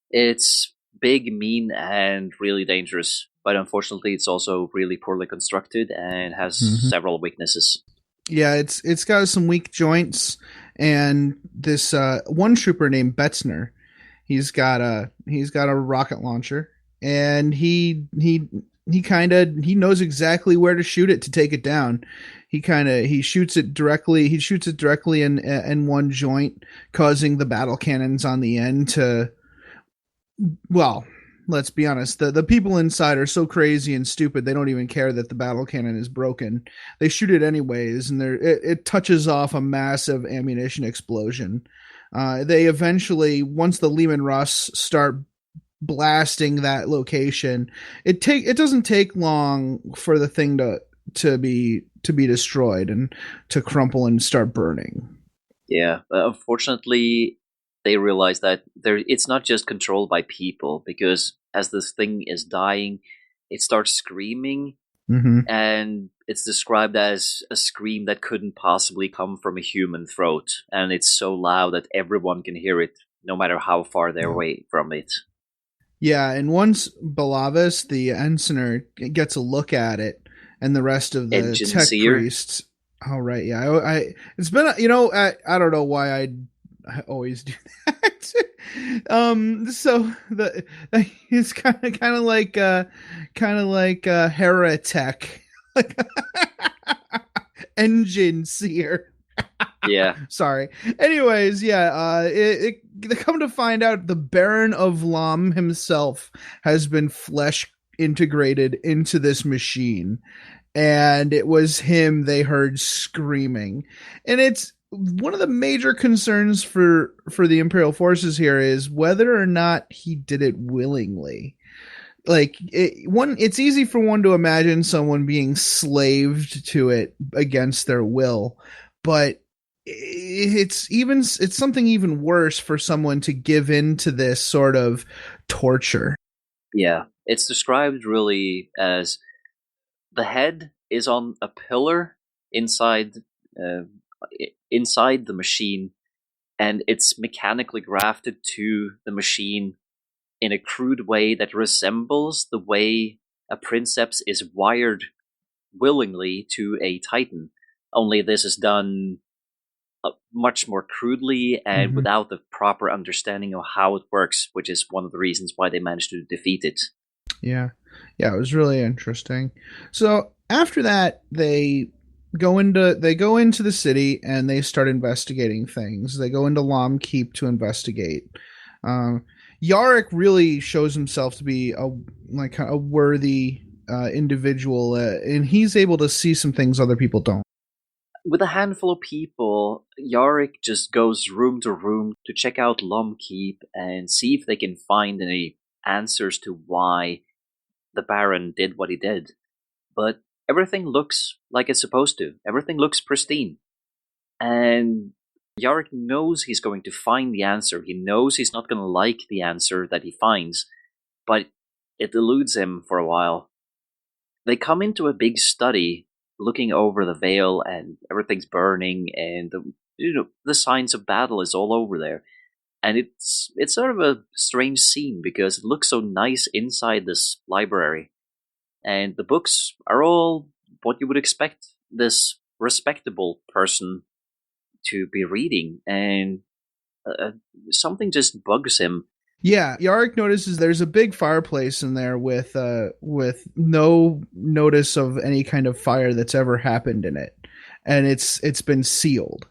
it's big, mean, and really dangerous. But unfortunately, it's also really poorly constructed and has several weaknesses. Yeah, it's got some weak joints, and this one trooper named Betzner, he's got a rocket launcher, and he he knows exactly where to shoot it to take it down. He shoots it directly. He shoots it directly in one joint, causing the battle cannons on the end to, well, let's be honest. The people inside are so crazy and stupid they don't even care that the battle cannon is broken. They shoot it anyways, and it touches off a massive ammunition explosion. They eventually, once the Lehman Russ start blasting that location, it doesn't take long for the thing to be destroyed and to crumple and start burning. Yeah, unfortunately, they realize that it's not just controlled by people, because as this thing is dying, it starts screaming, and it's described as a scream that couldn't possibly come from a human throat, and it's so loud that everyone can hear it, no matter how far they're away from it. Yeah, and once Balavis, the ensigner, gets a look at it, and the rest of the Engine tech seer. priests. Oh right, yeah. I it's been I don't know why I always do that. So it's kind of like Heratech, like engine seer. Yeah. Sorry. Anyways, yeah, they come to find out the Baron of Lom himself has been flesh integrated into this machine, and it was him they heard screaming. And it's one of the major concerns for the Imperial forces here is whether or not he did it willingly. Like it's easy for one to imagine someone being slaved to it against their will, but it's something even worse for someone to give in to this sort of torture. Yeah, it's described really as the head is on a pillar inside inside the machine, and it's mechanically grafted to the machine in a crude way that resembles the way a princeps is wired willingly to a titan. Only this is done much more crudely and without the proper understanding of how it works, which is one of the reasons why they managed to defeat it. Yeah, it was really interesting. So after that, they go into the city and they start investigating things. They go into Lom Keep to investigate. Yarrick really shows himself to be a worthy individual, and he's able to see some things other people don't. With a handful of people, Yarrick just goes room to room to check out Lom Keep and see if they can find any answers to why the Baron did what he did. But everything looks like it's supposed to. Everything looks pristine. And Yarrick knows he's going to find the answer. He knows he's not going to like the answer that he finds, but it eludes him for a while. They come into a big study looking over the veil, and everything's burning, and the signs of battle is all over there. And it's sort of a strange scene because it looks so nice inside this library. And the books are all what you would expect this respectable person to be reading, and something just bugs him. Yeah, Yarrick notices there's a big fireplace in there with no notice of any kind of fire that's ever happened in it, and it's been sealed.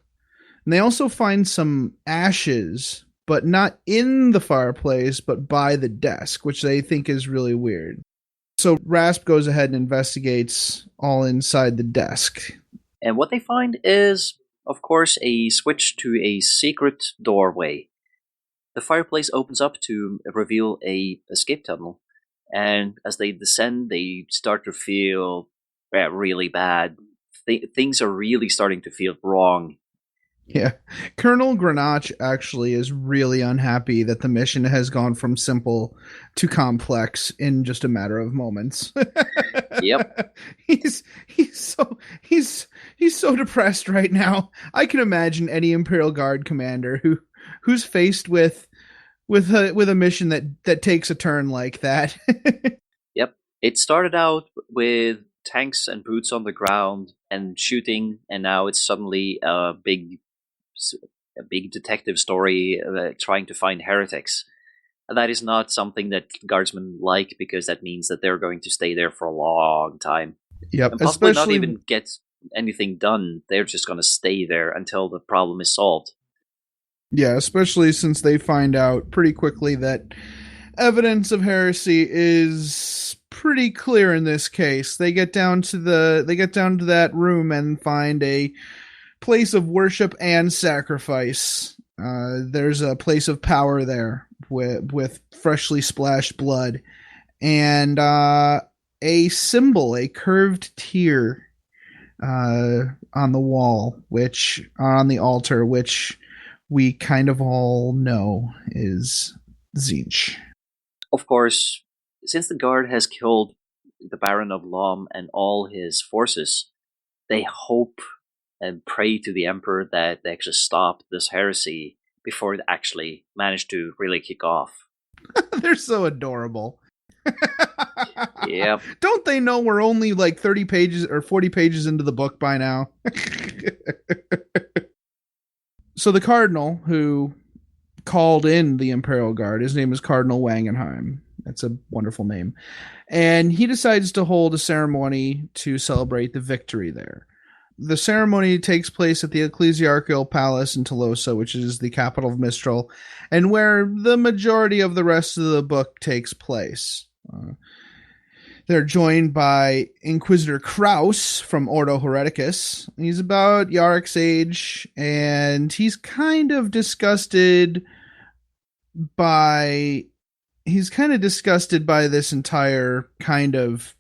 And they also find some ashes, but not in the fireplace, but by the desk, which they think is really weird. So Rasp goes ahead and investigates all inside the desk. And what they find is, of course, a switch to a secret doorway. The fireplace opens up to reveal a escape tunnel, and as they descend, they start to feel really bad. Things are really starting to feel wrong. Yeah. Colonel Grenache actually is really unhappy that the mission has gone from simple to complex in just a matter of moments. Yep. He's so depressed right now. I can imagine any Imperial Guard commander who's faced with a mission that takes a turn like that. Yep. It started out with tanks and boots on the ground and shooting, and now it's suddenly a big detective story trying to find heretics. That is not something that guardsmen like, because that means that they're going to stay there for a long time. Yep, And possibly not especially even get anything done. They're just going to stay there until the problem is solved. yeah, especially since they find out pretty quickly that evidence of heresy is pretty clear in this case. They get down to that room and find a place of worship and sacrifice. There's a place of power there with freshly splashed blood, and a symbol, a curved tear on the wall, which on the altar, which we kind of all know is Tzeentch. Of course, since the Guard has killed the Baron of Lom and all his forces, they hope and pray to the Emperor that they actually stop this heresy before it actually manage to really kick off. They're so adorable. Yep. Don't they know we're only like 30 pages or 40 pages into the book by now? So the Cardinal who called in the Imperial Guard, his name is Cardinal Wangenheim. That's a wonderful name. And he decides to hold a ceremony to celebrate the victory there. The ceremony takes place at the Ecclesiarchal Palace in Tolosa, which is the capital of Mistral, and where the majority of the rest of the book takes place. They're joined by Inquisitor Kraus from Ordo Hereticus. He's about Yarrick's age, and he's kind of disgusted by this entire kind of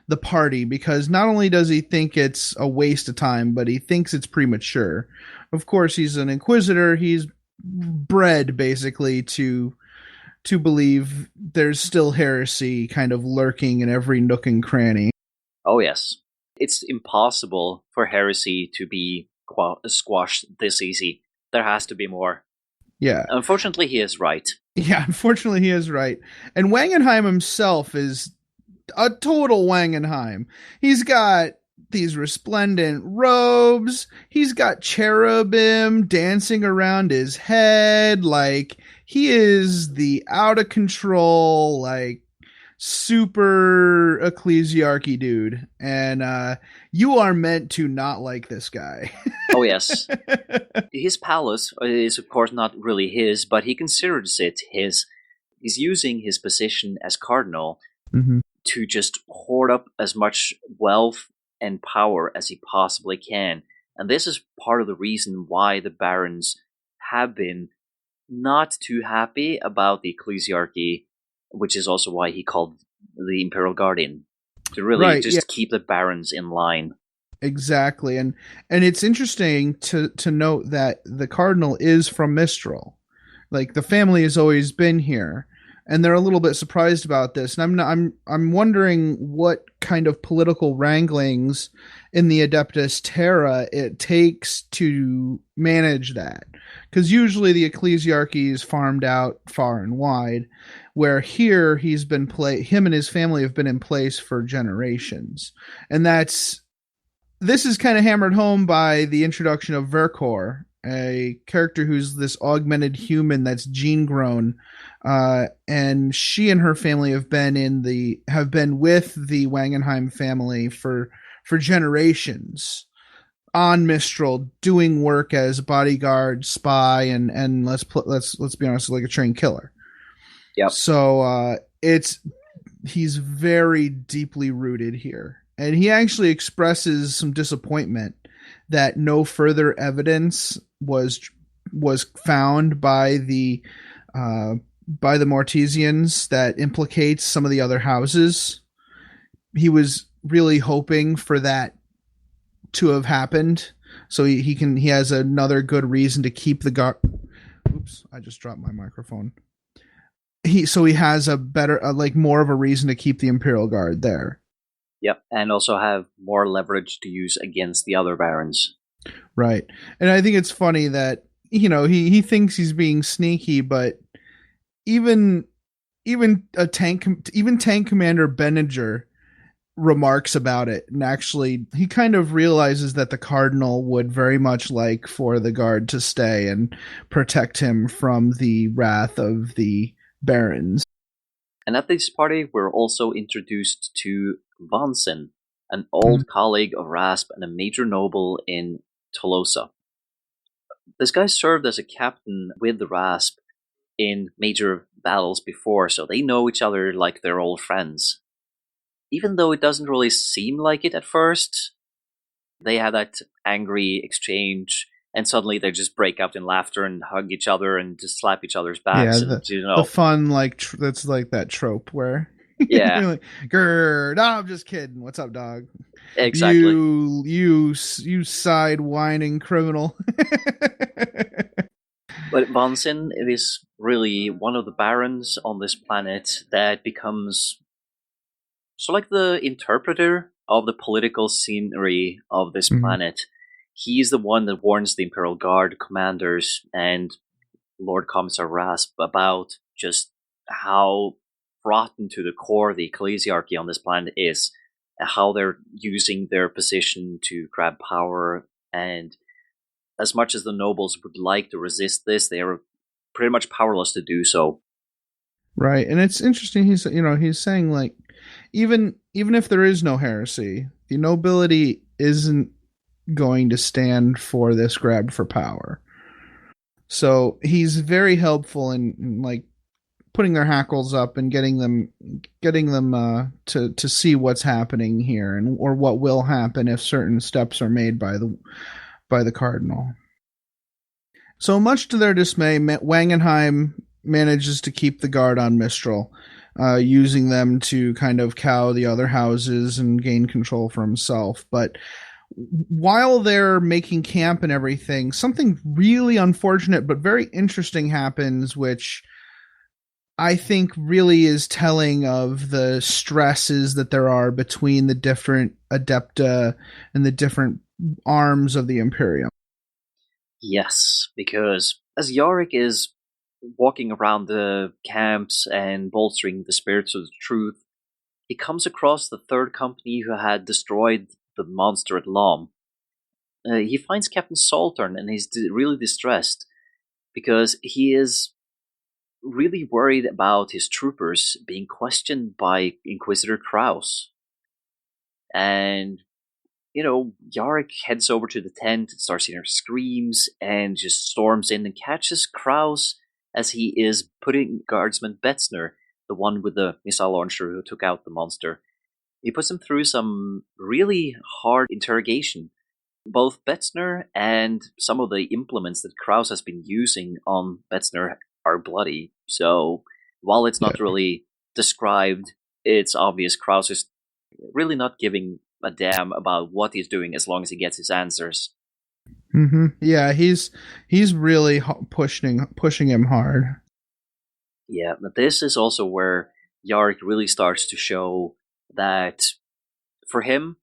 the party, because not only does he think it's a waste of time, but he thinks it's premature. Of course, he's an Inquisitor. He's bred basically to believe there's still heresy kind of lurking in every nook and cranny. Oh, yes. It's impossible for heresy to be squashed this easy. There has to be more. Yeah. Unfortunately, he is right. Yeah, unfortunately, he is right. And Wangenheim himself is a total Wangenheim. He's got these resplendent robes. He's got cherubim dancing around his head. Like, he is the out of control, like, super ecclesiarchy dude. And you are meant to not like this guy. Oh, yes. His palace is, of course, not really his, but he considers it his. He's using his position as cardinal to just hoard up as much wealth and power as he possibly can. And this is part of the reason why the barons have been not too happy about the ecclesiarchy, which is also why he called the Imperial Guardian, to really keep the barons in line. Exactly. And it's interesting to note that the Cardinal is from Mistral. Like, the family has always been here, and they're a little bit surprised about this. And I'm wondering what kind of political wranglings in the Adeptus Terra it takes to manage that. Because usually the ecclesiarchy is farmed out far and wide, where here him and his family have been in place for generations. And this is kind of hammered home by the introduction of Verkor, a character who's this augmented human that's gene grown, and she and her family have been with the Wangenheim family for generations on Mistral, doing work as bodyguard, spy, and let's be honest, like a trained killer. Yep. So he's very deeply rooted here. And he actually expresses some disappointment that no further evidence was found by the Mortesians that implicates some of the other houses. He was really hoping for that to have happened, so he has another good reason to keep the guard. Oops, I just dropped my microphone. He has a better, more of a reason to keep the Imperial Guard there. Yep, and also have more leverage to use against the other barons. Right. And I think it's funny that, he thinks he's being sneaky, but even Tank Commander Benninger remarks about it, and actually he kind of realizes that the Cardinal would very much like for the Guard to stay and protect him from the wrath of the barons. And at this party, we're also introduced to Vonsen, an old colleague of Rasp and a major noble in Tolosa. This guy served as a captain with the Rasp in major battles before, so they know each other like they're old friends. Even though it doesn't really seem like it at first, they have that angry exchange, and suddenly they just break out in laughter and hug each other and just slap each other's backs. Yeah, and the fun, like, that's like that trope where yeah, you're like, grr, no, I'm just kidding. What's up, dog? exactly. You side whining criminal. But Vonsen is really one of the barons on this planet that becomes so like the interpreter of the political scenery of this planet. He's the one that warns the Imperial Guard commanders and Lord Commissar Rasp about just how rotten to the core the ecclesiarchy on this planet is, and how they're using their position to grab power. And as much as the nobles would like to resist this, they are pretty much powerless to do so. Right, and it's interesting. He's saying, like, even if there is no heresy, the nobility isn't going to stand for this grab for power. So he's very helpful in like putting their hackles up and getting them to see what's happening here and or what will happen if certain steps are made by the cardinal. So much to their dismay, Wangenheim manages to keep the guard on Mistral, using them to kind of cow the other houses and gain control for himself. But while they're making camp and everything, something really unfortunate but very interesting happens, which I think really is telling of the stresses that there are between the different adepta and the different arms of the Imperium. Yes, because as Yarrick is walking around the camps and bolstering the spirits of the truth, he comes across the third company who had destroyed the monster at Lom. He finds Captain Saltern and he's really distressed because he is really worried about his troopers being questioned by Inquisitor Kraus. And, Yarrick heads over to the tent and starts hearing screams and just storms in and catches Kraus as he is putting Guardsman Betzner, the one with the missile launcher who took out the monster. He puts him through some really hard interrogation. Both Betzner and some of the implements that Kraus has been using on Betzner are bloody. So while it's not really described, it's obvious Kraus is really not giving a damn about what he's doing as long as he gets his answers. Mm-hmm. Yeah, he's really pushing him hard. Yeah, but this is also where Yarrick really starts to show that for him,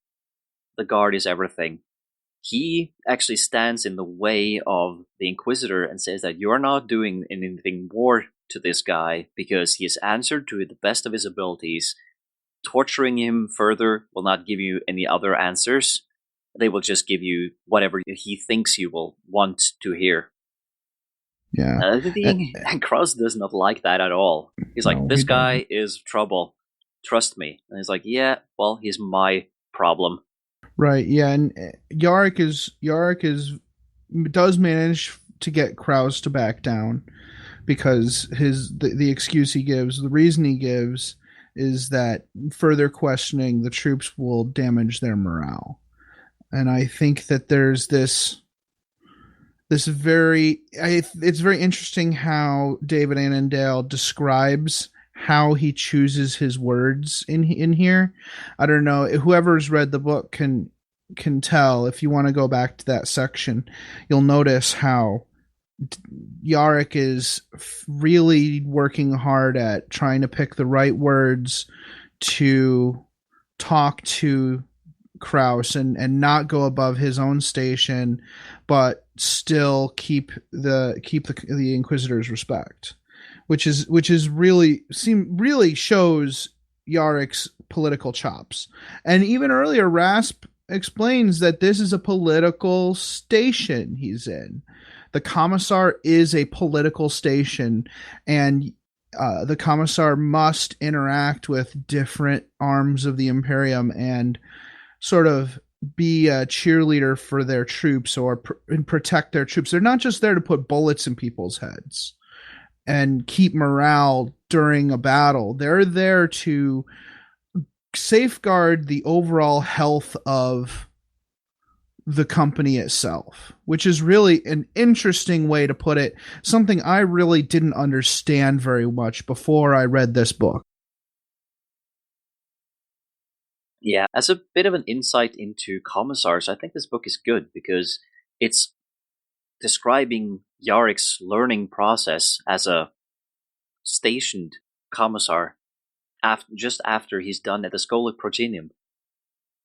the guard is everything. He actually stands in the way of the Inquisitor and says that you're not doing anything more to this guy because he has answered to the best of his abilities. Torturing him further will not give you any other answers. They will just give you whatever he thinks you will want to hear. Yeah. And Kraus does not like that at all. He's like, this guy is trouble. Trust me. And he's like, yeah, well, he's my problem. Right, yeah, and Yarrick does manage to get Kraus to back down because the excuse he gives, the reason he gives is that further questioning the troops will damage their morale. And I think that there's it's very interesting how David Annandale describes how he chooses his words in here. I don't know, whoever's read the book can tell. If you want to go back to that section, you'll notice how Yarrick is really working hard at trying to pick the right words to talk to Kraus and not go above his own station, but still keep the Inquisitor's respect, which really shows Yarrick's political chops. And even earlier, Rasp explains that this is a political station he's in. The Commissar is a political station, and the commissar must interact with different arms of the Imperium and sort of be a cheerleader for their troops and protect their troops. They're not just there to put bullets in people's heads and keep morale during a battle. They're there to safeguard the overall health of the company itself, which is really an interesting way to put it. Something I really didn't understand very much before I read this book. Yeah, as a bit of an insight into commissars, I think this book is good because it's describing Yarrick's learning process as a stationed commissar just after he's done at the Schola Progenium.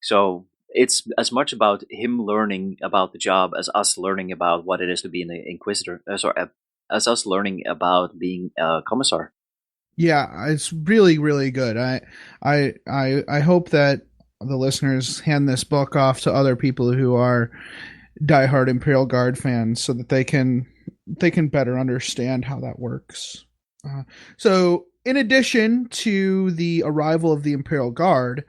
So it's as much about him learning about the job as us learning about what it is to be an Inquisitor. As us learning about being a commissar. Yeah, it's really, really good. I hope that the listeners hand this book off to other people who are diehard Imperial Guard fans, so that they can better understand how that works. So, in addition to the arrival of the Imperial Guard,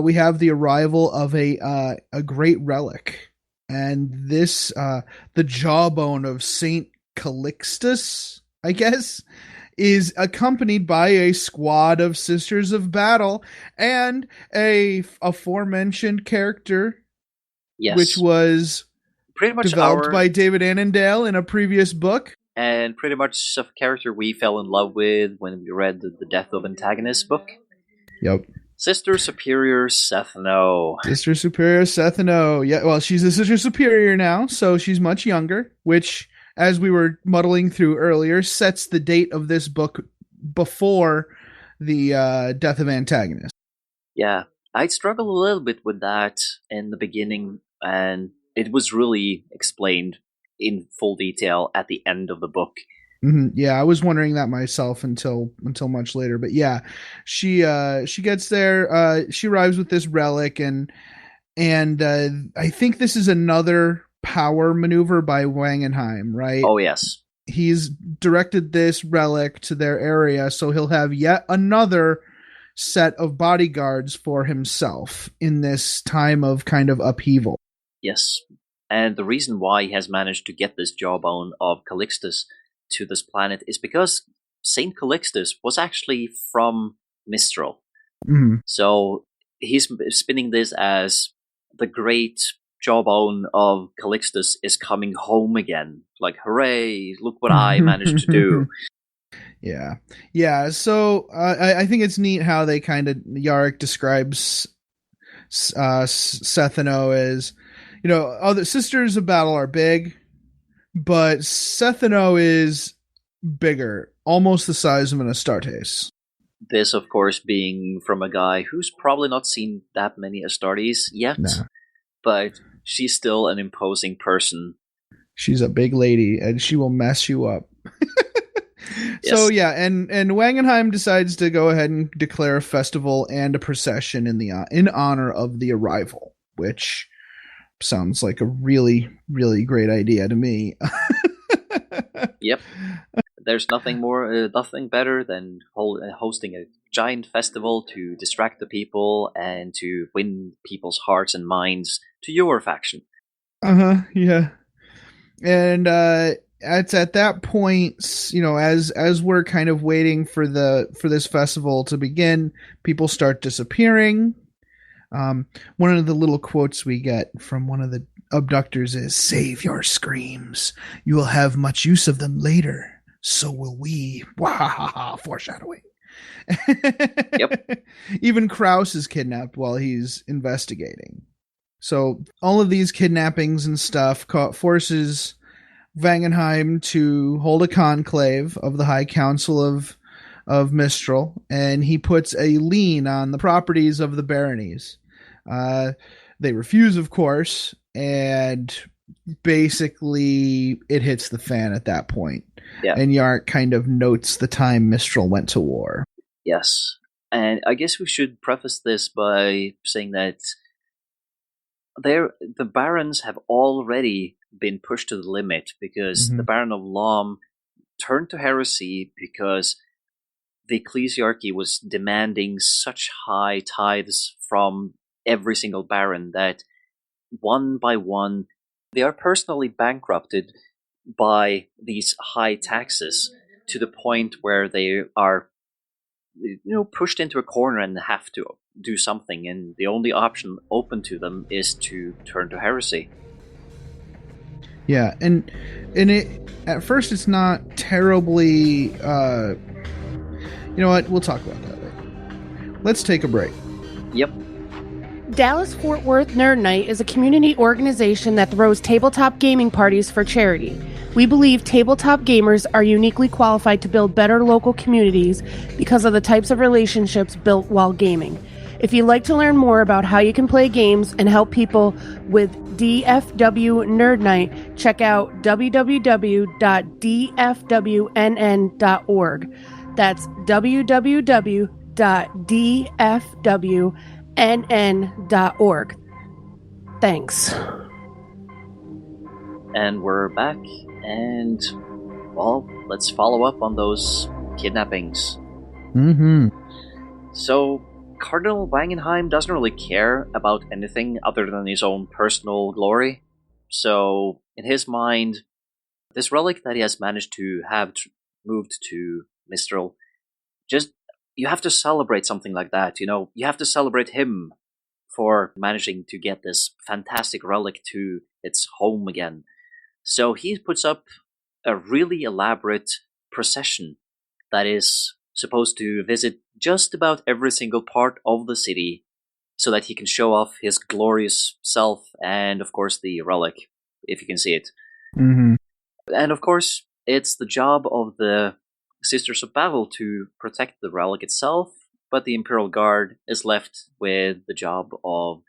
we have the arrival of a great relic, and this the jawbone of Saint Calixtus, I guess, is accompanied by a squad of Sisters of Battle and a aforementioned character, yes, which was pretty much developed by David Annandale in a previous book. And pretty much a character we fell in love with when we read the Death of Antagonist book. Yep. Sister Superior Sethno. Sister Superior Sethno. Yeah, well, she's a Sister Superior now, so she's much younger, which, as we were muddling through earlier, sets the date of this book before the Death of Antagonist. Yeah, I struggled a little bit with that in the beginning, and it was really explained in full detail at the end of the book. Mm-hmm. Yeah, I was wondering that myself until much later, but yeah, she gets there. She arrives with this relic, and I think this is another power maneuver by Wangenheim, right? Oh yes, he's directed this relic to their area, so he'll have yet another set of bodyguards for himself in this time of kind of upheaval. Yes. And the reason why he has managed to get this jawbone of Calixtus to this planet is because Saint Calixtus was actually from Mistral. Mm-hmm. So he's spinning this as the great jawbone of Calixtus is coming home again. Like, hooray, look what I managed to do. Yeah. So I think it's neat how they kind of, Yarrick describes Sethno as, other Sisters of Battle are big, but Sethno is bigger, almost the size of an Astartes. This, of course, being from a guy who's probably not seen that many Astartes yet, but she's still an imposing person. She's a big lady, and she will mess you up. Yes. So yeah, and Wangenheim decides to go ahead and declare a festival and a procession in honor of the arrival, which sounds like a really, really great idea to me. Yep. There's nothing better than hosting a giant festival to distract the people and to win people's hearts and minds to your faction. Yeah. And it's at that point, as we're kind of waiting for this festival to begin, people start disappearing. One of the little quotes we get from one of the abductors is, "Save your screams. You will have much use of them later. So will we." Wahaha, foreshadowing. Yep. Even Kraus is kidnapped while he's investigating. So all of these kidnappings and stuff forces Wangenheim to hold a conclave of the High Council of Mistral, and he puts a lien on the properties of the baronies. They refuse, of course, and basically it hits the fan at that point. Yeah. And Yarrick kind of notes the time Mistral went to war. Yes. And I guess we should preface this by saying that the barons have already been pushed to the limit because the Baron of Lom turned to heresy because the ecclesiarchy was demanding such high tithes from every single baron that one by one they are personally bankrupted by these high taxes to the point where they are pushed into a corner and have to do something, and the only option open to them is to turn to heresy. Yeah, and it at first it's not terribly you know what, we'll talk about that later. Let's take a break. Yep. Dallas Fort Worth Nerd Night is a community organization that throws tabletop gaming parties for charity. We believe tabletop gamers are uniquely qualified to build better local communities because of the types of relationships built while gaming. If you'd like to learn more about how you can play games and help people with DFW Nerd Night, check out www.dfwnn.org. That's www.dfwnn.org. Thanks. And we're back, and, well, let's follow up on those kidnappings. Mm-hmm. So, Cardinal Wangenheim doesn't really care about anything other than his own personal glory. So, in his mind, this relic that he has managed to have moved to Mistral, you have to celebrate something like that, you have to celebrate him for managing to get this fantastic relic to its home again. So he puts up a really elaborate procession that is supposed to visit just about every single part of the city so that he can show off his glorious self and, of course, the relic, if you can see it. Mm-hmm. And, of course, it's the job of the Sisters of Battle to protect the relic itself, but the Imperial Guard is left with the job of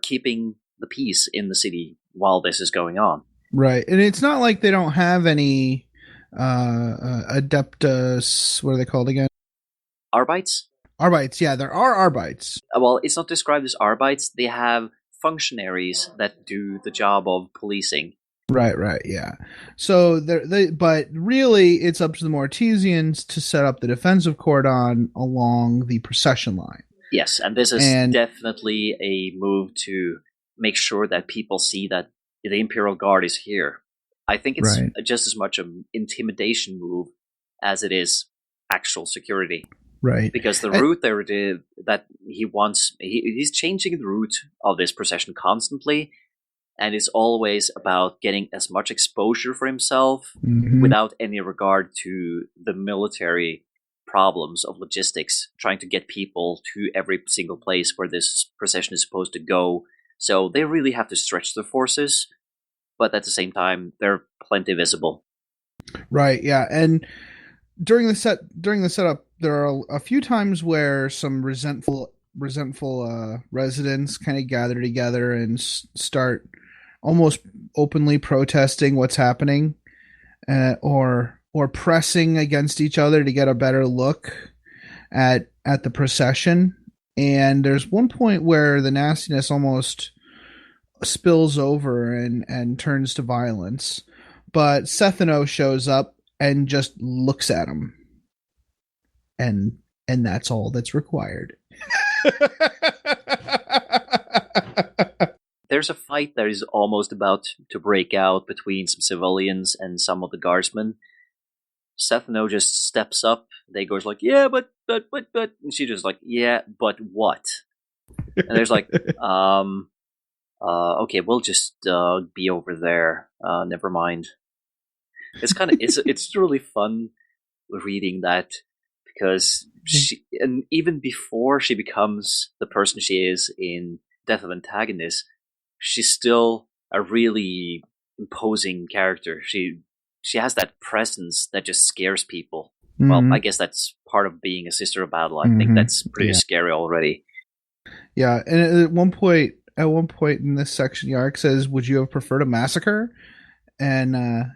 keeping the peace in the city while this is going on. Right, and it's not like they don't have any adeptus. What are they called again? Arbites? Arbites, yeah, there are Arbites. Well, it's not described as Arbites. They have functionaries that do the job of policing. Right, yeah. So but really, it's up to the Mortesians to set up the defensive cordon along the procession line. Yes, and this is definitely a move to make sure that people see that the Imperial Guard is here. I think it's just as much an intimidation move as it is actual security. Right. Because the route that he wants, he's changing the route of this procession constantly, and it's always about getting as much exposure for himself without any regard to the military problems of logistics, trying to get people to every single place where this procession is supposed to go. So they really have to stretch their forces, but at the same time, they're plenty visible. Right, yeah. And during the setup, there are a few times where some resentful residents kind of gather together and start almost openly protesting what's happening, or pressing against each other to get a better look at the procession. And there's one point where the nastiness almost spills over and turns to violence, but Sethano shows up and just looks at him, and that's all that's required. There's a fight that is almost about to break out between some civilians and some of the guardsmen. Sethano just steps up. They goes like, yeah, but, and she just like, yeah, but what? And there's like, okay, we'll just be over there. Never mind. It's kind of it's really fun reading that, because she, and even before she becomes the person she is in Death of Antagonist, she's still a really imposing character. She has that presence that just scares people. Well, I guess that's part of being a Sister of Battle. I think that's pretty scary already. Yeah, and at one point in this section, Yarrick says, "Would you have preferred a massacre?" And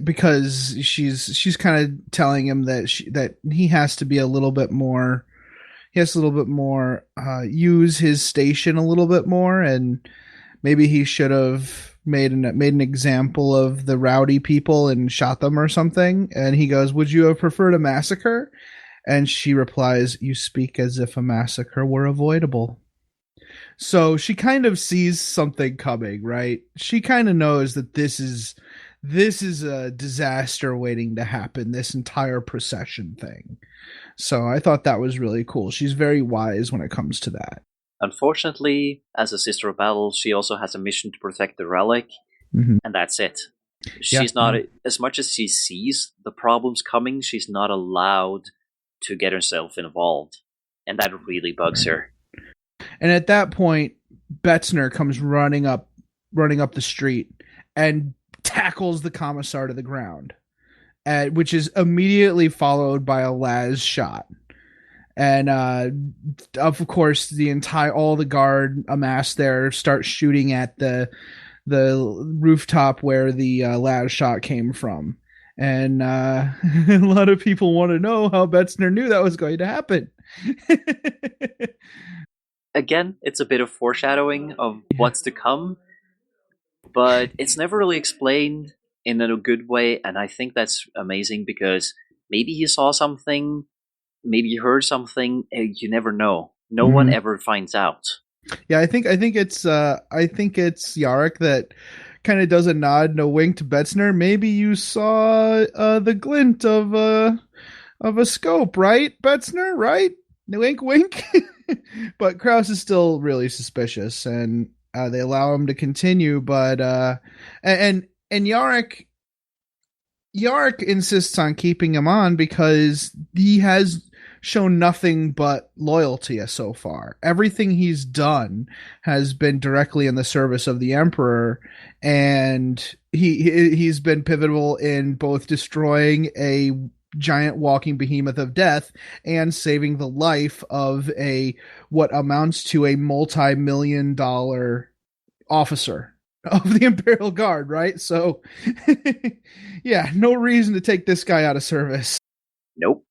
because she's kind of telling him that he has to be a little bit more. He has a little bit more use his station a little bit more, and maybe he should have made an example of the rowdy people and shot them or something. And he goes, "Would you have preferred a massacre?" And she replies, "You speak as if a massacre were avoidable." So she kind of sees something coming, right? She kind of knows that this is a disaster waiting to happen, this entire procession thing. So I thought that was really cool. She's very wise when it comes to that. Unfortunately, as a Sister of Battle, she also has a mission to protect the relic, Mm-hmm. and that's it. Yeah. She's not, as much as she sees the problems coming, she's not allowed to get herself involved. And that really bugs her. And at that point, Betzner comes running up the street and tackles the commissar to the ground, which is immediately followed by a Laz shot. And of course, all the guard amassed there start shooting at the rooftop where the Laz shot came from. And a lot of people want to know how Betzner knew that was going to happen. Again, it's a bit of foreshadowing of what's to come, but it's never really explained in a good way, and I think that's amazing because maybe he saw something, maybe he heard something, you never know. No one ever finds out. Yeah, I think it's Yarrick that kind of does a nod and a wink to Betzner. Maybe you saw the glint of a scope, right, Betzner? Right? Wink, wink. But Krause is still really suspicious, and they allow him to continue. But and Yarrick insists on keeping him on because he has shown nothing but loyalty so far. Everything he's done has been directly in the service of the Emperor, and he's been pivotal in both destroying a giant walking behemoth of death and saving the life of what amounts to a multi-million-dollar officer of the Imperial Guard, right? So yeah, no reason to take this guy out of service. Nope.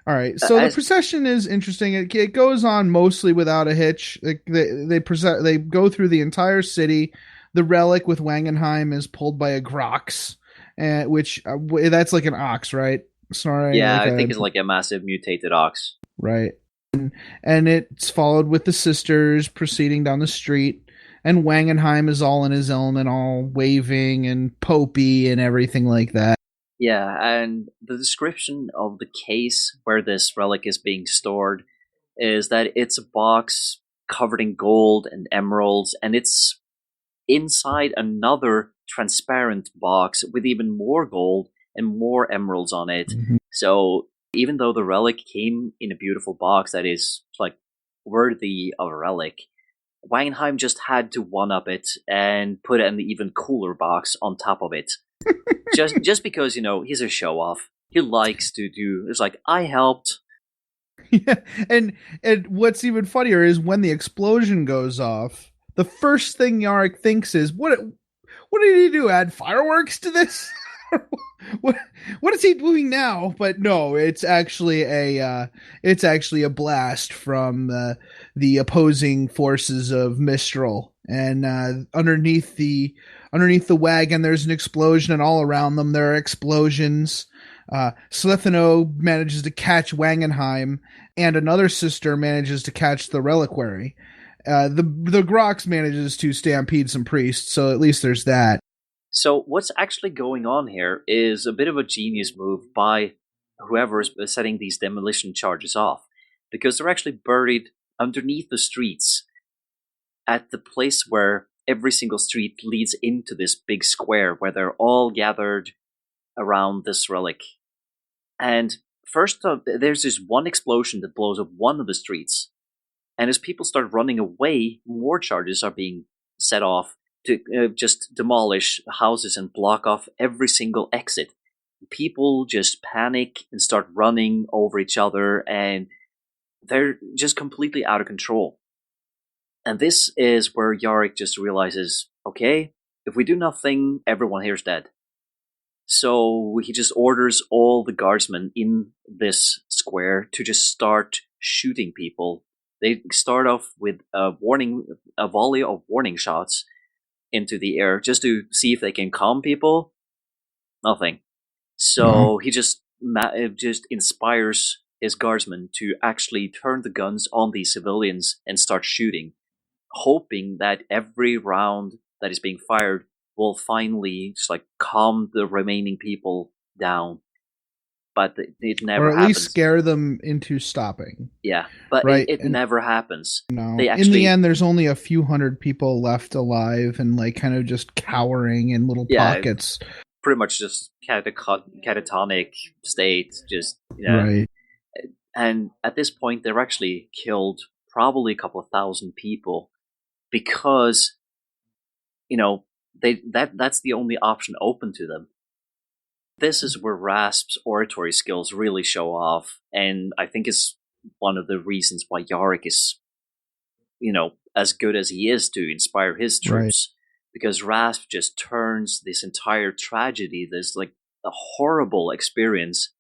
All right, so the procession is interesting. It goes on mostly without a hitch. They go through the entire city. The relic with Wangenheim is pulled by a Grox, which that's like an ox, right? Sorry. Yeah, I think it's like a massive mutated ox. Right. And it's followed with the sisters proceeding down the street. And Wangenheim is all in his element, all waving and popey and everything like that. Yeah, and the description of the case where this relic is being stored is that it's a box covered in gold and emeralds, and it's inside another transparent box with even more gold and more emeralds on it. Mm-hmm. So even though the relic came in a beautiful box that is like worthy of a relic, Wangenheim just had to one-up it and put an even cooler box on top of it. just because, he's a show-off. He likes to do... It's like, I helped. Yeah, and what's even funnier is when the explosion goes off, the first thing Yarrick thinks is, what did he do? Add fireworks to this? what is he doing now? But no, it's actually a blast from the opposing forces of Mistral, and underneath the wagon there's an explosion, and all around them there are explosions. Slethino manages to catch Wangenheim, and another sister manages to catch the reliquary. The Grox manages to stampede some priests, so at least there's that. So what's actually going on here is a bit of a genius move by whoever is setting these demolition charges off, because they're actually buried underneath the streets at the place where every single street leads into this big square where they're all gathered around this relic. And first, there's this one explosion that blows up one of the streets. And as people start running away, more charges are being set off to just demolish houses and block off every single exit. People just panic and start running over each other, and they're just completely out of control. And this is where Yarrick just realizes, okay, if we do nothing, everyone here's dead. So he just orders all the guardsmen in this square to just start shooting people. They start off with a volley of warning shots into the air just to see if they can calm people. Nothing. So he just inspires his guardsmen to actually turn the guns on these civilians and start shooting, hoping that every round that is being fired will finally just like calm the remaining people down. But it never happens. Or at least scare them into stopping. Yeah, but right? it never happens. No. They actually, in the end, there's only a few hundred people left alive and like kind of just cowering in little pockets. Pretty much just catatonic state. Just right. And at this point, they're actually killed probably a couple of thousand people because that's the only option open to them. This is where Rasp's oratory skills really show off, and I think is one of the reasons why Yarrick is, as good as he is to inspire his troops. Right. Because Rasp just turns this entire tragedy, this like a horrible experience,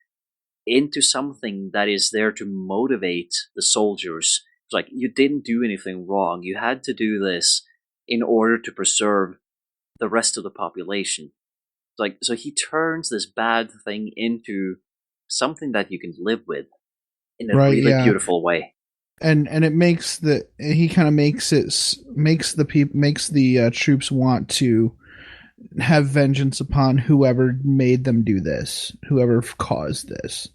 into something that is there to motivate the soldiers. It's like, you didn't do anything wrong. You had to do this in order to preserve the rest of the population. Like, so he turns this bad thing into something that you can live with in a really beautiful way. And it makes the troops want to have vengeance upon whoever made them do this, whoever caused this.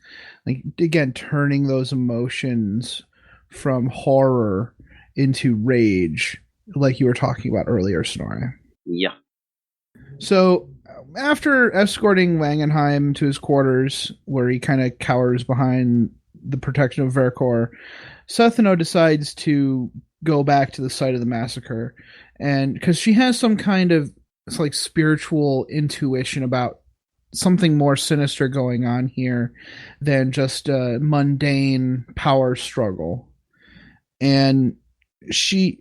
Like, again, turning those emotions from horror into rage, like you were talking about earlier, Snorri. Yeah. So after escorting Wangenheim to his quarters, where he kind of cowers behind the protection of Vercor, Sethano decides to go back to the site of the massacre, and because she has some kind of like spiritual intuition about something more sinister going on here than just a mundane power struggle, and she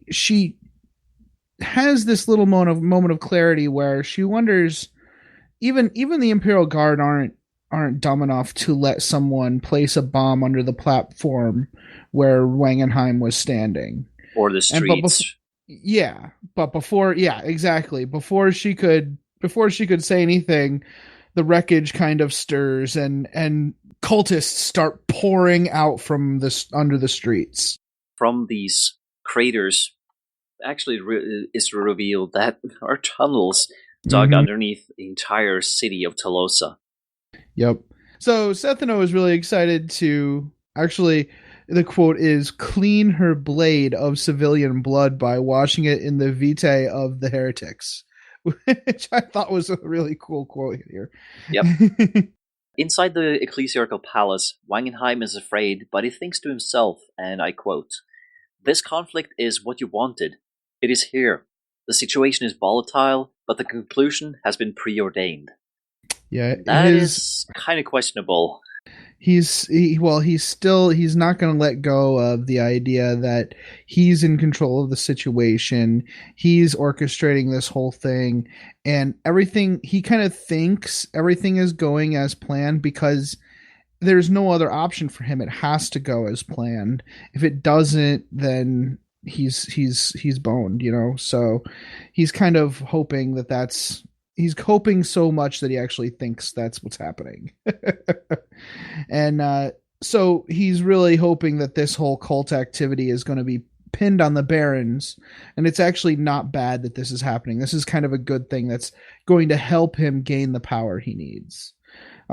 has this little moment of clarity where she wonders, even the Imperial Guard aren't dumb enough to let someone place a bomb under the platform where Wangenheim was standing, or the streets. But before she could say anything, the wreckage kind of stirs and cultists start pouring out from under the streets. From these craters, actually is revealed that are tunnels dug underneath the entire city of Tolosa. Yep. So Sethano is really excited to actually, the quote is, clean her blade of civilian blood by washing it in the vitae of the heretics, which I thought was a really cool quote here. Yep. Inside the ecclesiarchal palace, Wangenheim is afraid, but he thinks to himself, and I quote, "This conflict is what you wanted. It is here. The situation is volatile, but the conclusion has been preordained." Yeah, that is kind of questionable. He's not going to let go of the idea that he's in control of the situation. He's orchestrating this whole thing, and everything, he kind of thinks everything is going as planned because there's no other option for him. It has to go as planned. If it doesn't, then he's boned, So he's kind of hoping he's hoping so much that he actually thinks that's what's happening. And so he's really hoping that this whole cult activity is going to be pinned on the barons, and it's actually not bad that this is happening. This is kind of a good thing that's going to help him gain the power he needs.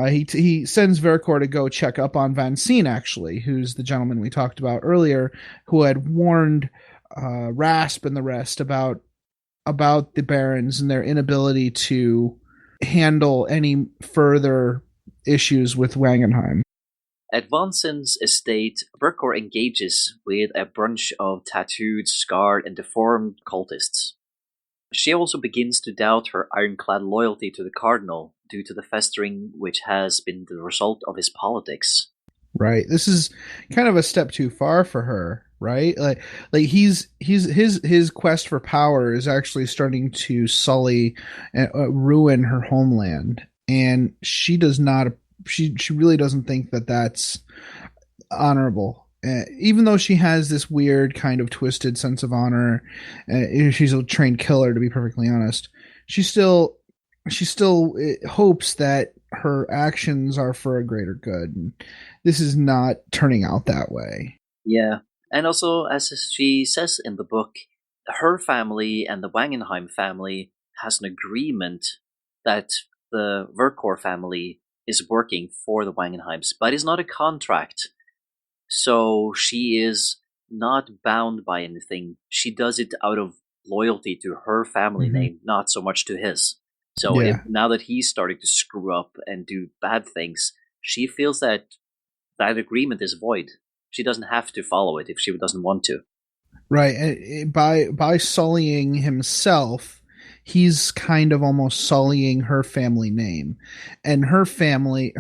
He sends Vercor to go check up on Van Seen, actually, who's the gentleman we talked about earlier, who had warned Rasp and the rest about the barons and their inability to handle any further issues with Wangenheim. At Van Seen's estate, Vercor engages with a bunch of tattooed, scarred, and deformed cultists. She also begins to doubt her ironclad loyalty to the Cardinal due to the festering which has been the result of his politics. Right. This is kind of a step too far for her, right? Like his quest for power is actually starting to sully and ruin her homeland, and she really doesn't think that that's honorable. even though she has this weird kind of twisted sense of honor, she's a trained killer, to be perfectly honest. She still hopes that her actions are for a greater good. And this is not turning out that way. Yeah. And also, as she says in the book, her family and the Wangenheim family has an agreement that the Verkor family is working for the Wangenheims, but it's not a contract. So she is not bound by anything. She does it out of loyalty to her family name, not so much to his. So now that he's starting to screw up and do bad things, she feels that that agreement is void. She doesn't have to follow it if she doesn't want to. Right. By sullying himself, he's kind of almost sullying her family name. And her family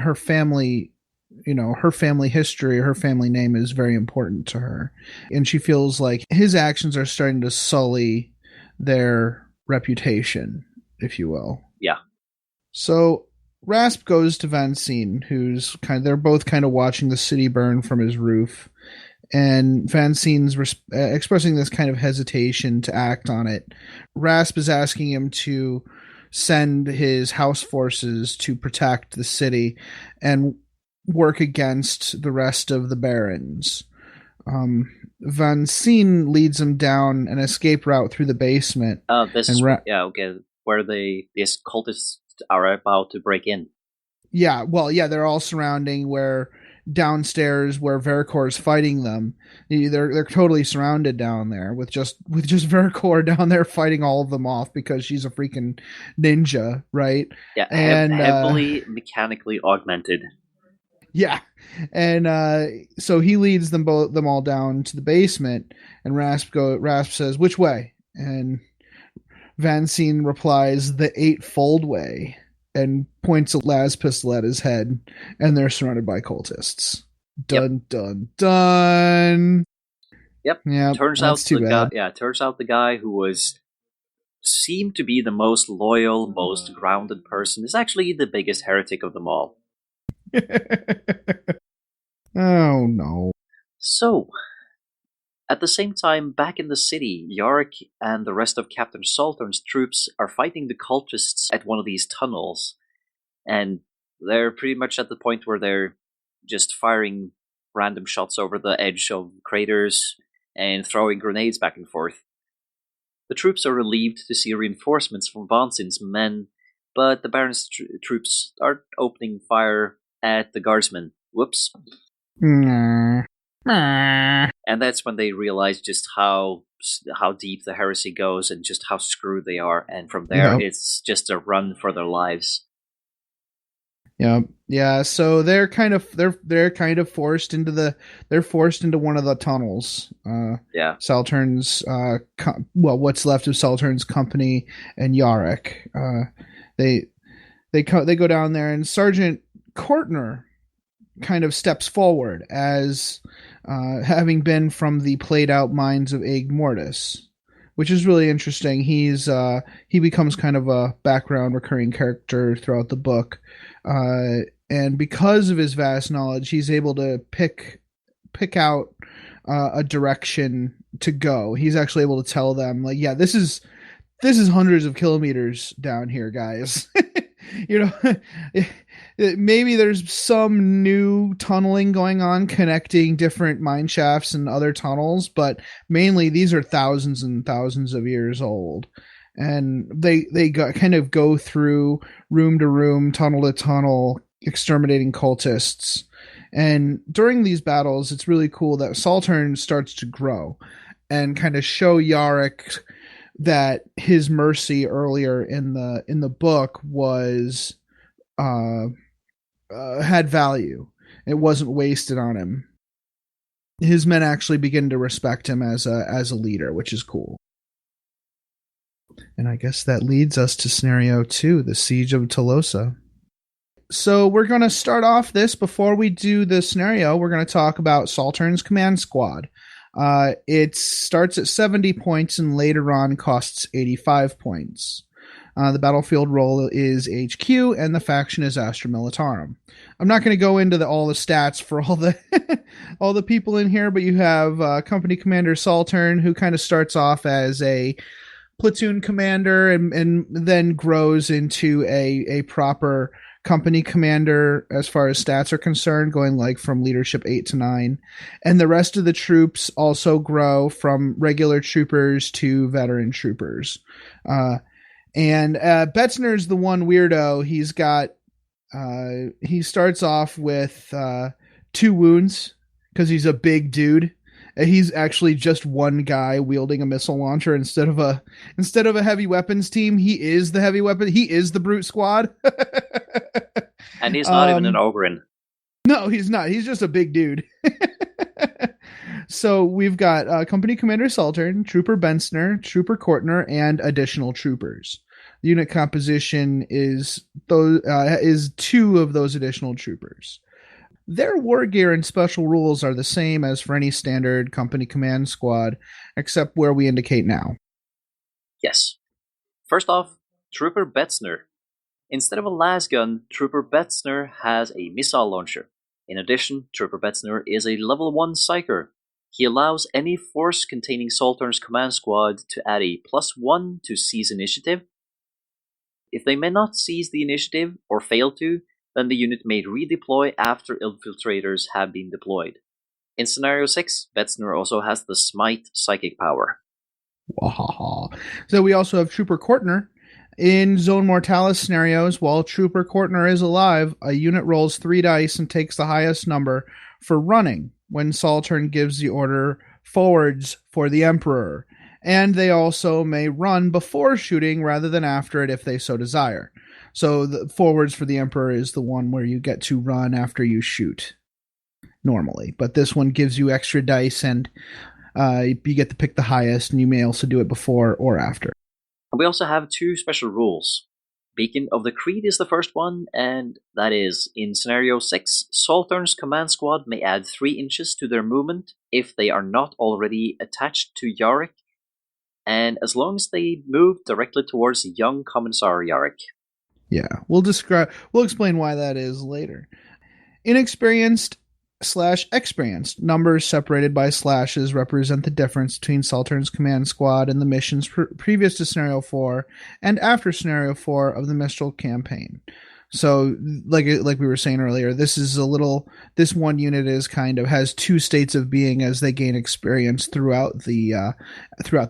history, her family name is very important to her. And she feels like his actions are starting to sully their reputation, if you will. Yeah. So Rasp goes to Vansine, they're both kind of watching the city burn from his roof. And Vansine's expressing this kind of hesitation to act on it. Rasp is asking him to send his house forces to protect the city and work against the rest of the barons. Vansine leads him down an escape route through the basement. Where these cultists are about to break in. Yeah, well, yeah, they're all surrounding where downstairs where Verkor is fighting them. They're totally surrounded down there with just Verkor down there fighting all of them off because she's a freaking ninja, right? Yeah, and heavily mechanically augmented. Yeah, and so he leads them all down to the basement, and Rasp says, "Which way?" And Vansine replies, "The eightfold way," and points a las pistol at his head, and they're surrounded by cultists. Dun dun dun. Yep. Yeah. Turns out the guy who seemed to be the most loyal, most grounded person is actually the biggest heretic of them all. Oh no. So, at the same time, back in the city, Yarrick and the rest of Captain Saltern's troops are fighting the cultists at one of these tunnels, and they're pretty much at the point where they're just firing random shots over the edge of craters and throwing grenades back and forth. The troops are relieved to see reinforcements from Vansin's men, but the Baron's troops start opening fire at the guardsmen. Whoops. And that's when they realize just how deep the heresy goes and just how screwed they are. And from there, It's just a run for their lives. Yeah. So they're kind of forced into one of the tunnels. Saltern's what's left of Saltern's company and Yarrick. They go down there, and Sergeant Kortner kind of steps forward as having been from the played out minds of Aig Mortis, which is really interesting. He becomes kind of a background recurring character throughout the book, and because of his vast knowledge, he's able to pick out a direction to go. He's actually able to tell them, like, yeah, this is hundreds of kilometers down here, guys. Maybe there's some new tunneling going on connecting different mine shafts and other tunnels, but mainly these are thousands and thousands of years old. And they kind of go through room to room, tunnel to tunnel, exterminating cultists. And during these battles, it's really cool that Saltern starts to grow and kind of show Yarrick that his mercy earlier in the book was had value. It wasn't wasted on him. His men actually begin to respect him as a leader, which is cool. And I guess that leads us to scenario 2, the Siege of Tolosa. So we're going to start off this. Before we do the scenario, we're going to talk about Saltern's command squad. It starts at 70 points and later on costs 85 points. The battlefield role is HQ, and the faction is Astra Militarum. I'm not going to go into all the stats for all the all the people in here, but you have Company Commander Saltern, who kind of starts off as a platoon commander and then grows into a proper company commander as far as stats are concerned, going like from leadership 8 to 9. And the rest of the troops also grow from regular troopers to veteran troopers. And Betzner's the one weirdo. He's got he starts off with 2 wounds because he's a big dude. He's actually just one guy wielding a missile launcher instead of a heavy weapons team. He is the heavy weapon. He is the brute squad. And he's not even an Ogryn. No, he's not. He's just a big dude. So we've got Company Commander Saltern, Trooper Bensner, Trooper Kortner, and additional troopers. The unit composition is 2 of those additional troopers. Their war gear and special rules are the same as for any standard company command squad, except where we indicate now. Yes. First off, Trooper Betzner. Instead of a lasgun, Trooper Betzner has a missile launcher. In addition, Trooper Betzner is a level 1 psyker. He allows any force containing Saltern's command squad to add a +1 to seize initiative. If they may not seize the initiative or fail to, then the unit may redeploy after infiltrators have been deployed. In Scenario 6, Betzner also has the Smite psychic power. Wahaha. So we also have Trooper Kortner. In Zone Mortalis scenarios, while Trooper Kortner is alive, a unit rolls 3 dice and takes the highest number for running when Saltern gives the order forwards for the Emperor. And they also may run before shooting rather than after it if they so desire. So the forwards for the Emperor is the one where you get to run after you shoot normally. But this one gives you extra dice and you get to pick the highest, and you may also do it before or after. We also have 2 special rules. Beacon of the Creed is the first one, and that is, in Scenario 6, Saltern's command squad may add 3 inches to their movement if they are not already attached to Yarrick, and as long as they move directly towards young Commissar Yarrick. Yeah, we'll explain why that is later. Inexperienced / experienced numbers separated by slashes represent the difference between Saltern's command squad and the missions previous to Scenario 4 and after Scenario 4 of the Mistral campaign. So, like we were saying earlier, this one unit is has 2 states of being as they gain experience throughout the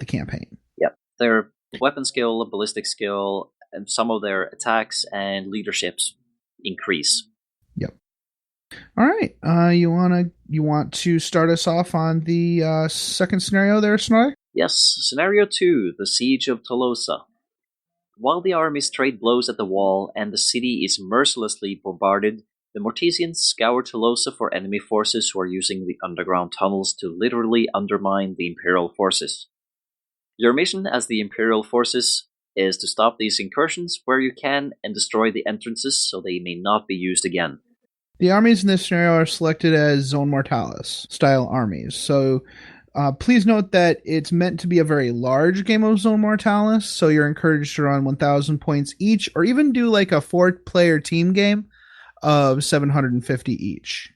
campaign. Yep, their weapon skill, ballistic skill, and some of their attacks and leaderships increase. Yep. All right. You want to start us off on the second scenario there, Snorri? Yes. Scenario 2, the Siege of Tolosa. While the armies trade blows at the wall and the city is mercilessly bombarded, the Mortesians scour Tolosa for enemy forces who are using the underground tunnels to literally undermine the Imperial forces. Your mission as the Imperial forces is to stop these incursions where you can and destroy the entrances so they may not be used again. The armies in this scenario are selected as Zone Mortalis style armies. So please note that it's meant to be a very large game of Zone Mortalis, so you're encouraged to run 1,000 points each, or even do like a 4-player team game of 750 each.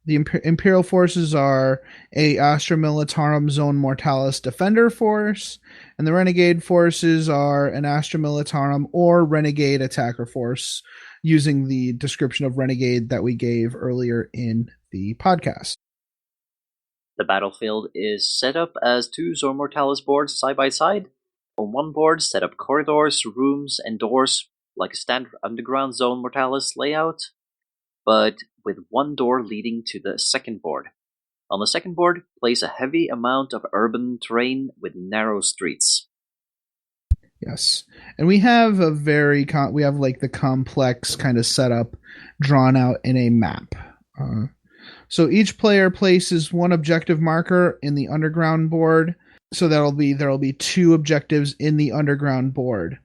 The Imperial forces are a Astra Militarum Zone Mortalis Defender force, and the Renegade forces are an Astra Militarum or Renegade Attacker force, using the description of Renegade that we gave earlier in the podcast. The battlefield is set up as 2 Zone Mortalis boards side by side. On one board, set up corridors, rooms, and doors like a standard underground Zone Mortalis layout, but with one door leading to the second board. On the second board, place a heavy amount of urban terrain with narrow streets. Yes, and we have the complex kind of setup drawn out in a map. So each player places one objective marker in the underground board. So there will be 2 objectives in the underground board.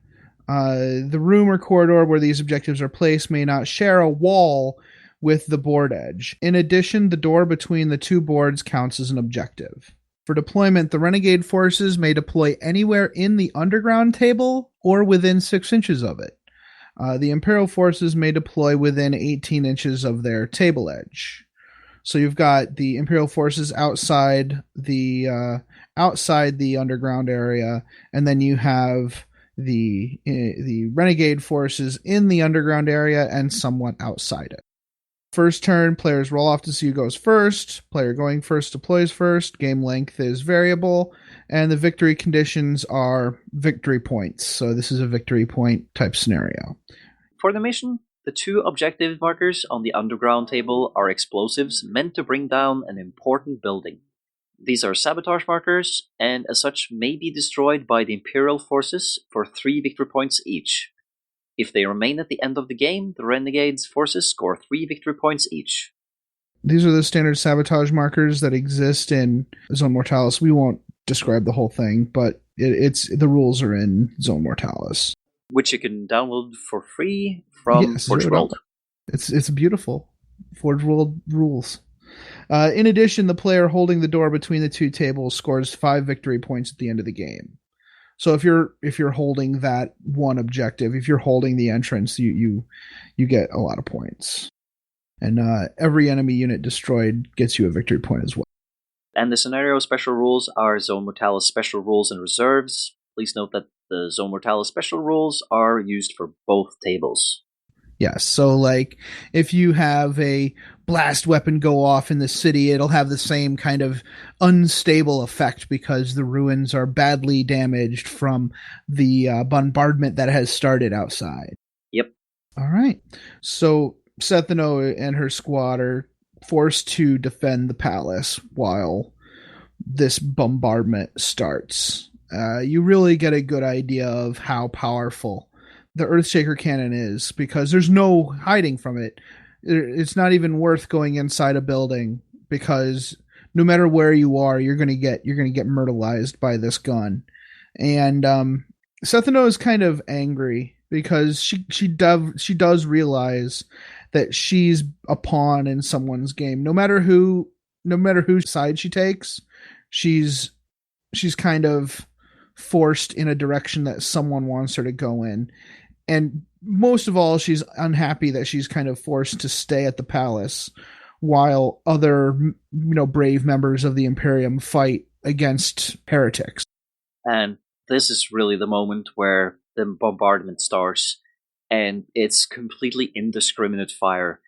The room or corridor where these objectives are placed may not share a wall with the board edge. In addition, the door between the 2 boards counts as an objective. For deployment, the renegade forces may deploy anywhere in the underground table or within 6 inches of it. The Imperial forces may deploy within 18 inches of their table edge. So you've got the Imperial forces outside the underground area, and then you have the renegade forces in the underground area and somewhat outside it. First turn, players roll off to see who goes first. Player going first deploys first. Game length is variable, and the victory conditions are victory points. So this is a victory point type scenario. For the mission, the 2 objective markers on the underground table are explosives meant to bring down an important building. These are sabotage markers, and as such may be destroyed by the Imperial forces for 3 victory points each. If they remain at the end of the game, the Renegades forces score 3 victory points each. These are the standard sabotage markers that exist in Zone Mortalis. We won't describe the whole thing, but the rules are in Zone Mortalis, which you can download for free from Forge World. It's beautiful. Forge World rules. In addition, the player holding the door between the 2 tables scores 5 victory points at the end of the game. So if you're holding that one objective, if you're holding the entrance, you get a lot of points. And every enemy unit destroyed gets you a victory point as well. And the scenario special rules are Zone Mortalis special rules and reserves. Please note that the Zone Mortalis special rules are used for both tables. Yes, so like if you have a blast weapon go off in the city, it'll have the same kind of unstable effect because the ruins are badly damaged from the bombardment that has started outside. Yep. All right. So Sethano and her squad are forced to defend the palace while this bombardment starts. You really get a good idea of how powerful the Earthshaker cannon is, because there's no hiding from it. It's not even worth going inside a building, because no matter where you are, you're gonna get myrtleized by this gun. And Sethano is kind of angry because she does realize that she's a pawn in someone's game. No matter whose side she takes, she's kind of forced in a direction that someone wants her to go in. And most of all, she's unhappy that she's kind of forced to stay at the palace while other, brave members of the Imperium fight against heretics. And this is really the moment where the bombardment starts, and it's completely indiscriminate fire.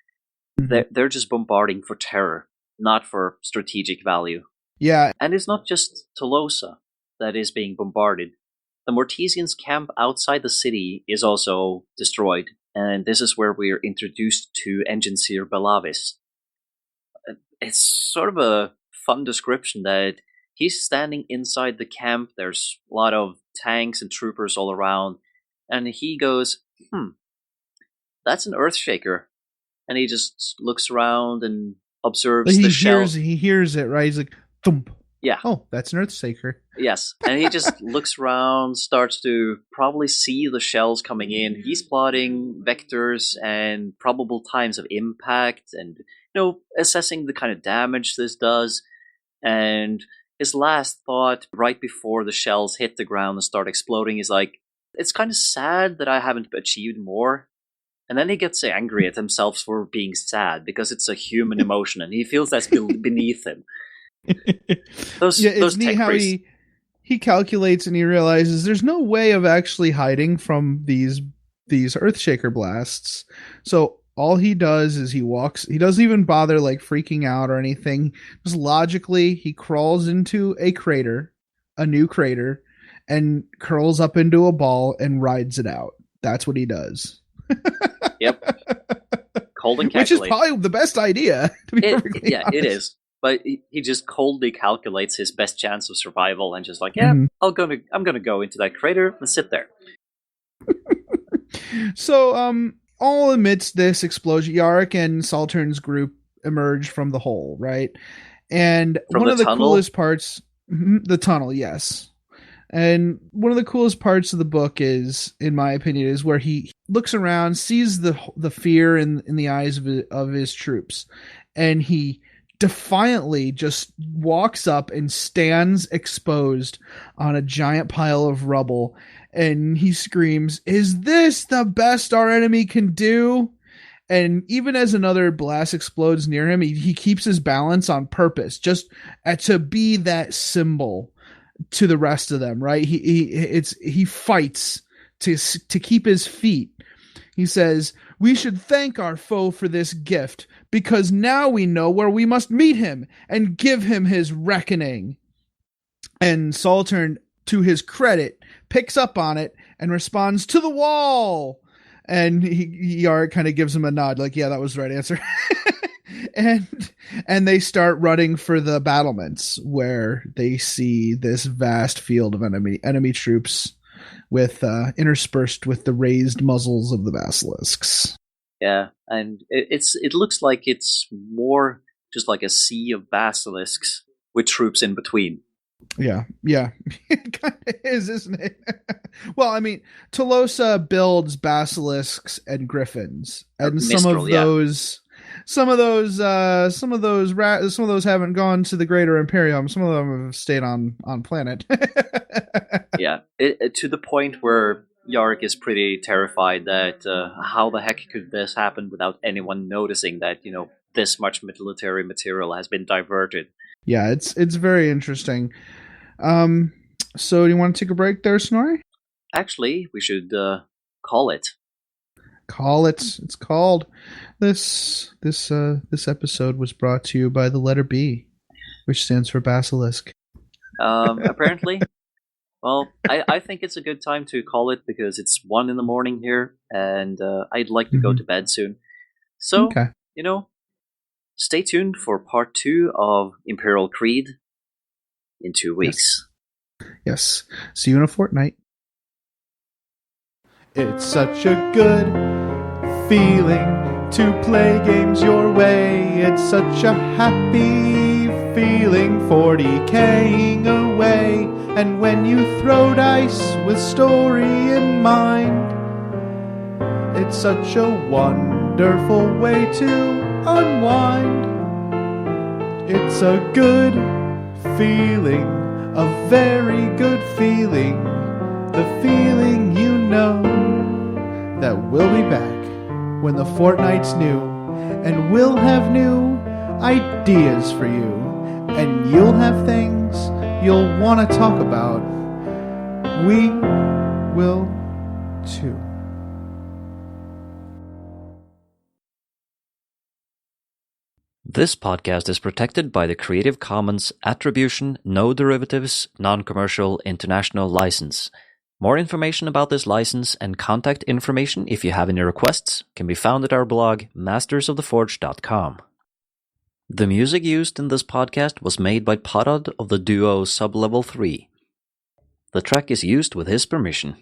Mm-hmm. They're just bombarding for terror, not for strategic value. Yeah. And it's not just Tolosa that is being bombarded. The Mortesians' camp outside the city is also destroyed, and this is where we're introduced to Engineer Belavis. It's sort of a fun description that he's standing inside the camp, there's a lot of tanks and troopers all around, and he goes, that's an Earthshaker. And he just looks around and observes the shell. He hears it, right? He's like, thump. Yeah. Oh, that's an Earthshaker. Yes. And he just looks around, starts to probably see the shells coming in. He's plotting vectors and probable times of impact and, assessing the kind of damage this does. And his last thought right before the shells hit the ground and start exploding is like, it's kind of sad that I haven't achieved more. And then he gets angry at himself for being sad because it's a human emotion and he feels that's beneath him. Those neat how he calculates and he realizes there's no way of actually hiding from these Earthshaker blasts. So all he does is he walks. He doesn't even bother like freaking out or anything. Just logically, he crawls into a new crater, and curls up into a ball and rides it out. That's what he does. Yep. Cold and calculate. Which is probably the best idea. To be perfectly honest. It is. But he just coldly calculates his best chance of survival and just like, I'm gonna go into that crater and sit there. So, all amidst this explosion, Yarrick and Saltern's group emerge from the hole, right? And one of the coolest parts, the tunnel, yes. And one of the coolest parts of the book is, in my opinion, is where he looks around, sees the fear in the eyes of his troops, and he defiantly just walks up and stands exposed on a giant pile of rubble, and he screams, "Is this the best our enemy can do?" And even as another blast explodes near him, he keeps his balance on purpose, just to be that symbol to the rest of them, right? He fights to keep his feet. He says, "We should thank our foe for this gift, because now we know where we must meet him and give him his reckoning." And Saltern, to his credit, picks up on it and responds, "To the wall!" And Yarrick kind of gives him a nod, like, "Yeah, that was the right answer." and they start running for the battlements, where they see this vast field of enemy troops, with interspersed with the raised muzzles of the basilisks. Yeah, and it looks like it's more just like a sea of basilisks with troops in between. Yeah, it kind of is, isn't it? Well, I mean, Tolosa builds basilisks and griffins, and some of those haven't gone to the Greater Imperium. Some of them have stayed on planet. Yeah, to the point where Yarrick is pretty terrified that how the heck could this happen without anyone noticing that, this much military material has been diverted. Yeah, it's very interesting. So do you want to take a break there, Snorri? Actually, we should call it. It's called. This episode was brought to you by the letter B, which stands for basilisk. Apparently. Well, I think it's a good time to call it, because it's 1 a.m. here, and I'd like to go to bed soon. So, okay. Stay tuned for part 2 of Imperial Creed in 2 weeks. Yes. See you in a fortnight. It's such a good feeling to play games your way. It's such a happy feeling 40K'ing away. And when you throw dice with story in mind, it's such a wonderful way to unwind. It's a good feeling, a very good feeling, the feeling you know that we'll be back when the fortnight's new, and we'll have new ideas for you, and you'll have things you'll want to talk about. We will too. This podcast is protected by the Creative Commons Attribution, No Derivatives, Non-Commercial International License. More information about this license and contact information if you have any requests can be found at our blog, mastersoftheforge.com. The music used in this podcast was made by Parad of the duo Sublevel 3. The track is used with his permission.